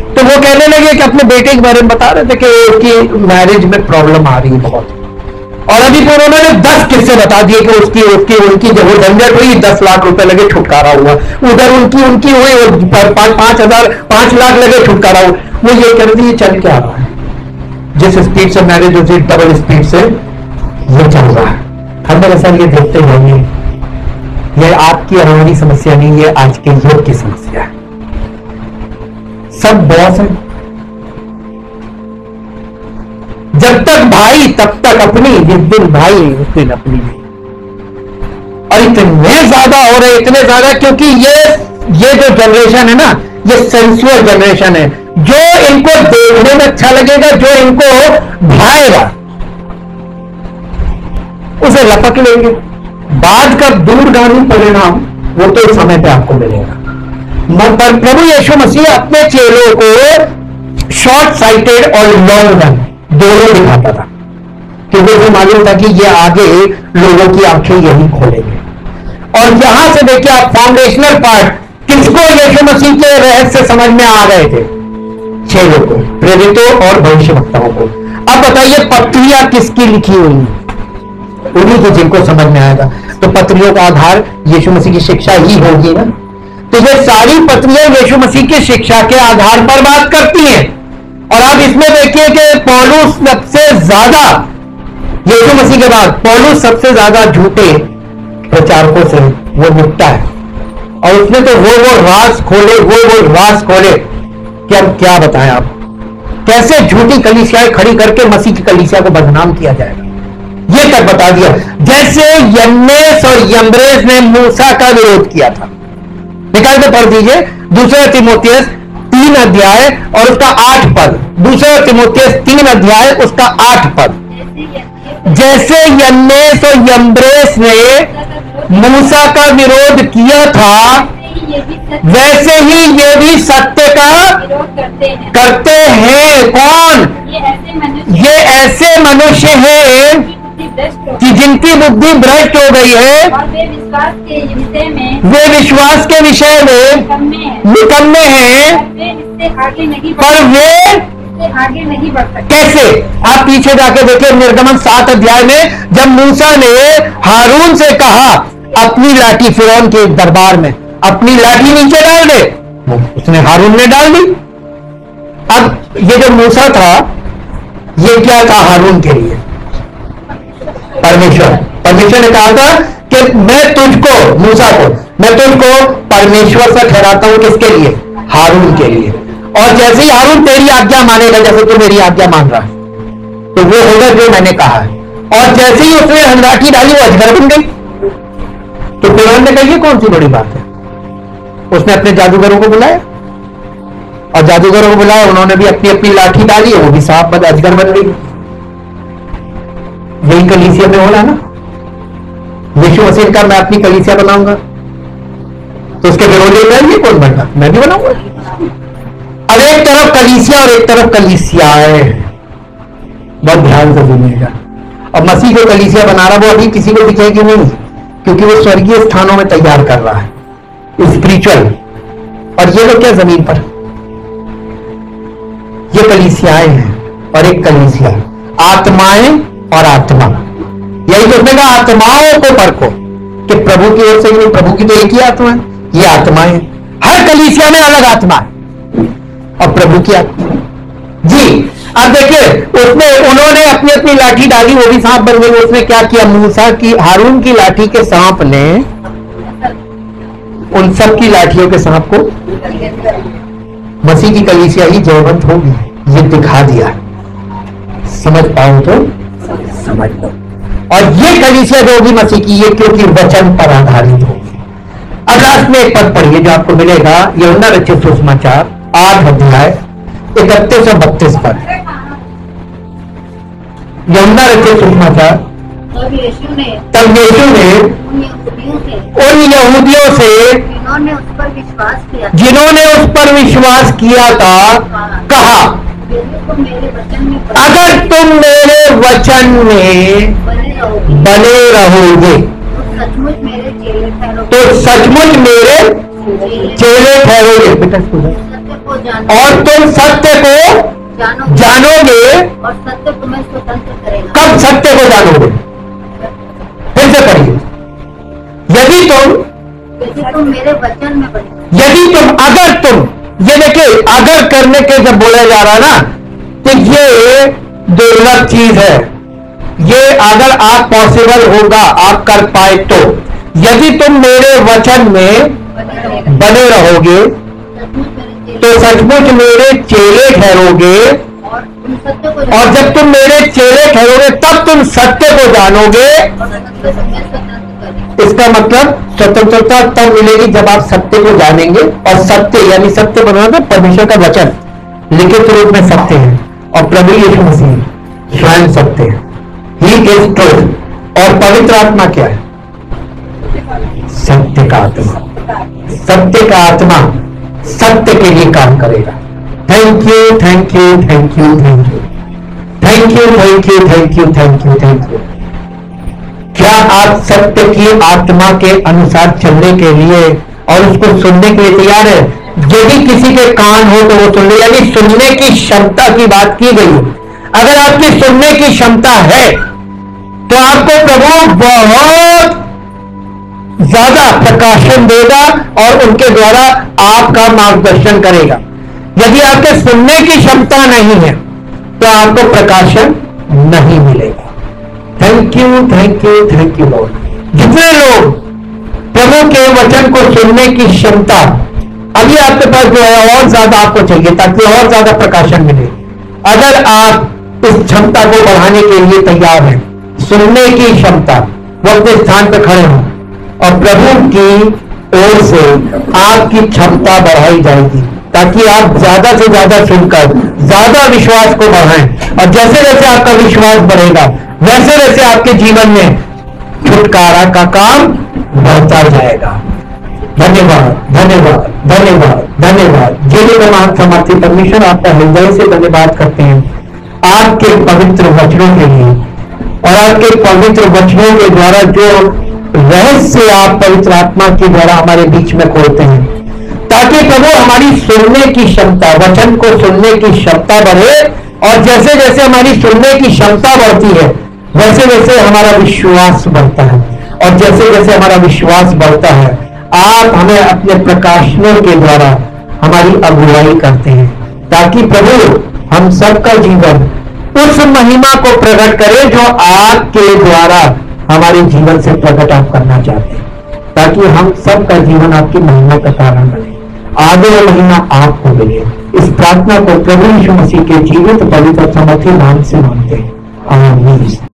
तो वो कहने लगे कि अपने बेटे के बारे में बता रहे थे कि उसकी मैरिज में प्रॉब्लम आ रही है बहुत, और अभी फिर उन्होंने 10 किस्से बता दिए कि उनकी जब वो झंझट हुई 10 लाख रुपए लगे छुटकारा हुआ, उधर उनकी हुई 5 लाख लगे छुटकारा हुआ। वो ये कह रहे थे ये चल क्या रहा है, जिस स्पीड से मैरिज उसी डबल स्पीड से ये चल रहा है। हम लोग ऐसा ये देखते होंगे, ये आपकी अरवली समस्या नहीं, ये आज के युग की समस्या है। सब बॉस है, जब तक भाई तब तक अपनी, जिस दिन भाई उस दिन अपनी नहीं। और इतने ज्यादा हो रहे, इतने ज्यादा, क्योंकि ये जो जनरेशन है ना, ये सेंसुअल जनरेशन है। जो इनको देखने में अच्छा लगेगा, जो इनको भाएगा, उसे लपक लेंगे। बाद का दूरगामी परिणाम वो तो समय पे आपको मिलेगा। पर प्रभु यीशु मसीह अपने चेलों को शॉर्ट साइटेड और लॉन्ग रन दोनों दिखाता था, क्योंकि वो मालूम था कि ये आगे लोगों की आंखें यही खोलेंगे। और यहां से देखिए आप फाउंडेशनल पार्ट, किसको यीशु मसीह के रहस्य समझ में आ गए थे? 6 लोगों को, प्रेरितों और भविष्यवक्ताओं को। अब बताइए पत्रियां किसकी लिखी हुई हैं? उन्हीं की, जिनको समझ में आएगा। तो पत्रियों का आधार यीशु मसीह की शिक्षा ही होगी ना। तो ये सारी पत्रियां यीशु मसीह की शिक्षा के आधार पर बात करती हैं। और आप इसमें देखिए कि पौलुस सबसे ज्यादा, यीशु मसीह के बाद पौलुस सबसे ज्यादा झूठे प्रचारकों से वो निपटा है। और उसने तो वो राज खोले कि अब क्या बताएं आप, कैसे झूठी कलीसियाएं खड़ी करके मसीह की कलीसिया को बदनाम किया जाएगा, ये तक बता दिया। जैसे यन्नेस और यम्ब्रेस ने मूसा का विरोध किया था। निकाल के पढ़ दीजिए 2 तीमुथियुस 3 अध्याय और उसका 8 पद। 2 तीमुथियुस 3 अध्याय उसका 8 पद। जैसे यन्नेस और यम्ब्रेस ने मूसा का विरोध किया था, वैसे ही ये भी सत्य का करते हैं। कौन? ये ऐसे मनुष्य हैं कि जिनकी बुद्धि भ्रष्ट हो गई है, और वे विश्वास के विषय में निकम्मे हैं, पर वे आगे नहीं बढ़ सकते। कैसे? आप पीछे जाके देखिए निर्गमन 7 अध्याय में, जब मूसा ने हारून से कहा अपनी लाठी फिरौन के दरबार में अपनी लाठी नीचे डाल दे, उसने हारून ने डाल दी। अब ये जो मूसा था, ये क्या था हारून के लिए? परमेश्वर परमेश्वर ने कहा था कि मैं तुझको, मूसा को, मैं तुझको परमेश्वर से ठहराता हूं, किसके लिए? हारून के लिए। और जैसे ही हारून तेरी आज्ञा मानेगा, जैसे तू मेरी आज्ञा मान रहा है, तो वो होगा जो मैंने कहा है। और जैसे ही उसने लाठी डाली, वो अजगर बन गई। तो फिरौन ने कहा ये कौन सी बड़ी बात है? उसने अपने जादूगरों को बुलाया, और जादूगरों को बुलाया, उन्होंने भी अपनी अपनी लाठी डाली, वो भी सांप अजगर बन गई। यही कलीसिया में हो रहा है ना। यीशु मसीह का मैं अपनी कलीसिया बनाऊंगा, तो उसके विरोधी में ये कौन बनता? मैं भी बनाऊंगा। अब एक तरफ कलीसिया और एक तरफ कलीसियाएं, बहुत ध्यान से सुनिएगा। अब मसीह जो कलीसिया बना रहा, वो अभी किसी को दिखेगी नहीं, क्योंकि वो स्वर्गीय स्थानों में तैयार कर रहा है, स्पिरिचुअल। और ये लोग क्या जमीन पर? ये कलीसियाएं हैं और एक कलीसिया, आत्माएं और आत्मा। यही तो उसने कहा आत्माओं को परखो, कि प्रभु की ओर से ही नहीं, प्रभु की तो एक ही आत्मा है, ये आत्माएं। हर कलीसिया में अलग आत्मा है और प्रभु की आत्मा जी। अब देखिए, उसने, उन्होंने अपनी अपनी लाठी डाली, वो भी सांप बन गई। उसने क्या किया? मूसा की, हारून की लाठी के सांप ने उन सब की लाठियों के सांप को, मसीह की कलीसिया ही जयवंत होगी, ये दिखा दिया। समझ पाओ तो समझ लो। और ये कलीसिया जो होगी मसीह की, ये क्योंकि वचन पर आधारित होगी। अब लास्ट में एक पद पढ़िए जो आपको मिलेगा, यूहन्ना रचित सुसमाचार 8 अध्याय 31 और 32 पर। यूहन्ना रचित सुसमाचार। तब यीशु ने उन यहूदियों से जिन्होंने उस पर विश्वास किया था कहा, अगर तुम मेरे वचन में बने रहोगे तो सचमुच मेरे चेले ठहरोगे। बेटा और तुम सत्य को जानोगे। और सत्य तुम्हें स्वतंत्र करेगा। कब सत्य को जानोगे? फिर से पढ़िए। यदि तुम मेरे वचन में बने, यदि तुम, अगर तुम, ये देखिए, अगर करने के जब बोला जा रहा ना, तो ये दुर्लभ चीज है। ये अगर आप पॉसिबल होगा, आप कर पाए तो, यदि तुम मेरे वचन में बने रहोगे तो सचमुच मेरे चेले ठहरोगे। और जब तुम मेरे चेले ठहरोगे तब तुम सत्य को जानोगे। इसका मतलब स्वतंत्रता तब मिलेगी जब आप सत्य को जानेंगे। और सत्य यानी सत्य बनाना, परमेश्वर का वचन लिखित रूप में सत्य है, और प्रभु यीशु मसीह स्वयं सत्य है। He is truth. और पवित्र आत्मा क्या है? सत्य का आत्मा। सत्य का आत्मा सत्य के लिए काम करेगा। Thank you, thank you, thank you, thank you, thank you, thank you, thank you, thank you, thank you. क्या आप सत्य की आत्मा के अनुसार चलने के लिए और उसको सुनने के लिए तैयार है? यदि किसी के कान हो तो वो सुन ले, यानी सुनने की क्षमता की बात की गई। अगर आपकी सुनने की क्षमता है तो आपको प्रभु बहुत ज्यादा प्रकाशन देगा और उनके द्वारा आपका मार्गदर्शन करेगा। यदि आपके सुनने की क्षमता नहीं है तो आपको प्रकाशन नहीं मिलेगा। Thank you, thank you, thank you Lord. जितने लोग प्रभु के वचन को सुनने की क्षमता अभी आपके पास जो है और ज्यादा आपको चाहिए ताकि और ज्यादा प्रकाशन मिले। अगर आप इस क्षमता को बढ़ाने के लिए तैयार हैं, सुनने की क्षमता, वो अपने स्थान पर खड़े हों और प्रभु की ओर से आपकी क्षमता बढ़ाई जाएगी ताकि आप ज्यादा से ज्यादा सुनकर ज्यादा विश्वास को बढ़ाएं। और जैसे जैसे आपका विश्वास बढ़ेगा वैसे वैसे आपके जीवन में छुटकारा का काम बढ़ता जाएगा। धन्यवाद, धन्यवाद, धन्यवाद, धन्यवाद। जिन्हें महान समर्थी परमेश्वर आपका हृदय से धन्यवाद करते हैं आपके पवित्र वचनों के लिए और आपके पवित्र वचनों के द्वारा जो रहस्य आप पवित्र आत्मा के द्वारा हमारे बीच में खोलते हैं ताकि प्रभु हमारी सुनने की क्षमता, वचन को सुनने की क्षमता बढ़े। और जैसे जैसे हमारी सुनने की क्षमता बढ़ती है वैसे वैसे हमारा विश्वास बढ़ता है। और जैसे जैसे हमारा विश्वास बढ़ता है आप हमें अपने प्रकाशनों के द्वारा हमारी अगुवाई करते हैं ताकि प्रभु हम सबका जीवन उस महिमा को प्रकट करे जो आपके द्वारा हमारे जीवन से प्रकट आप करना चाहते हैं, ताकि हम सबका जीवन आपकी महिमा का कारण बने, आगे महिमा आपको मिले। इस प्रार्थना को प्रभु यीशु मसीह के जीवित पवित्र समर्थी नाम से मांगते हैं, आमीन।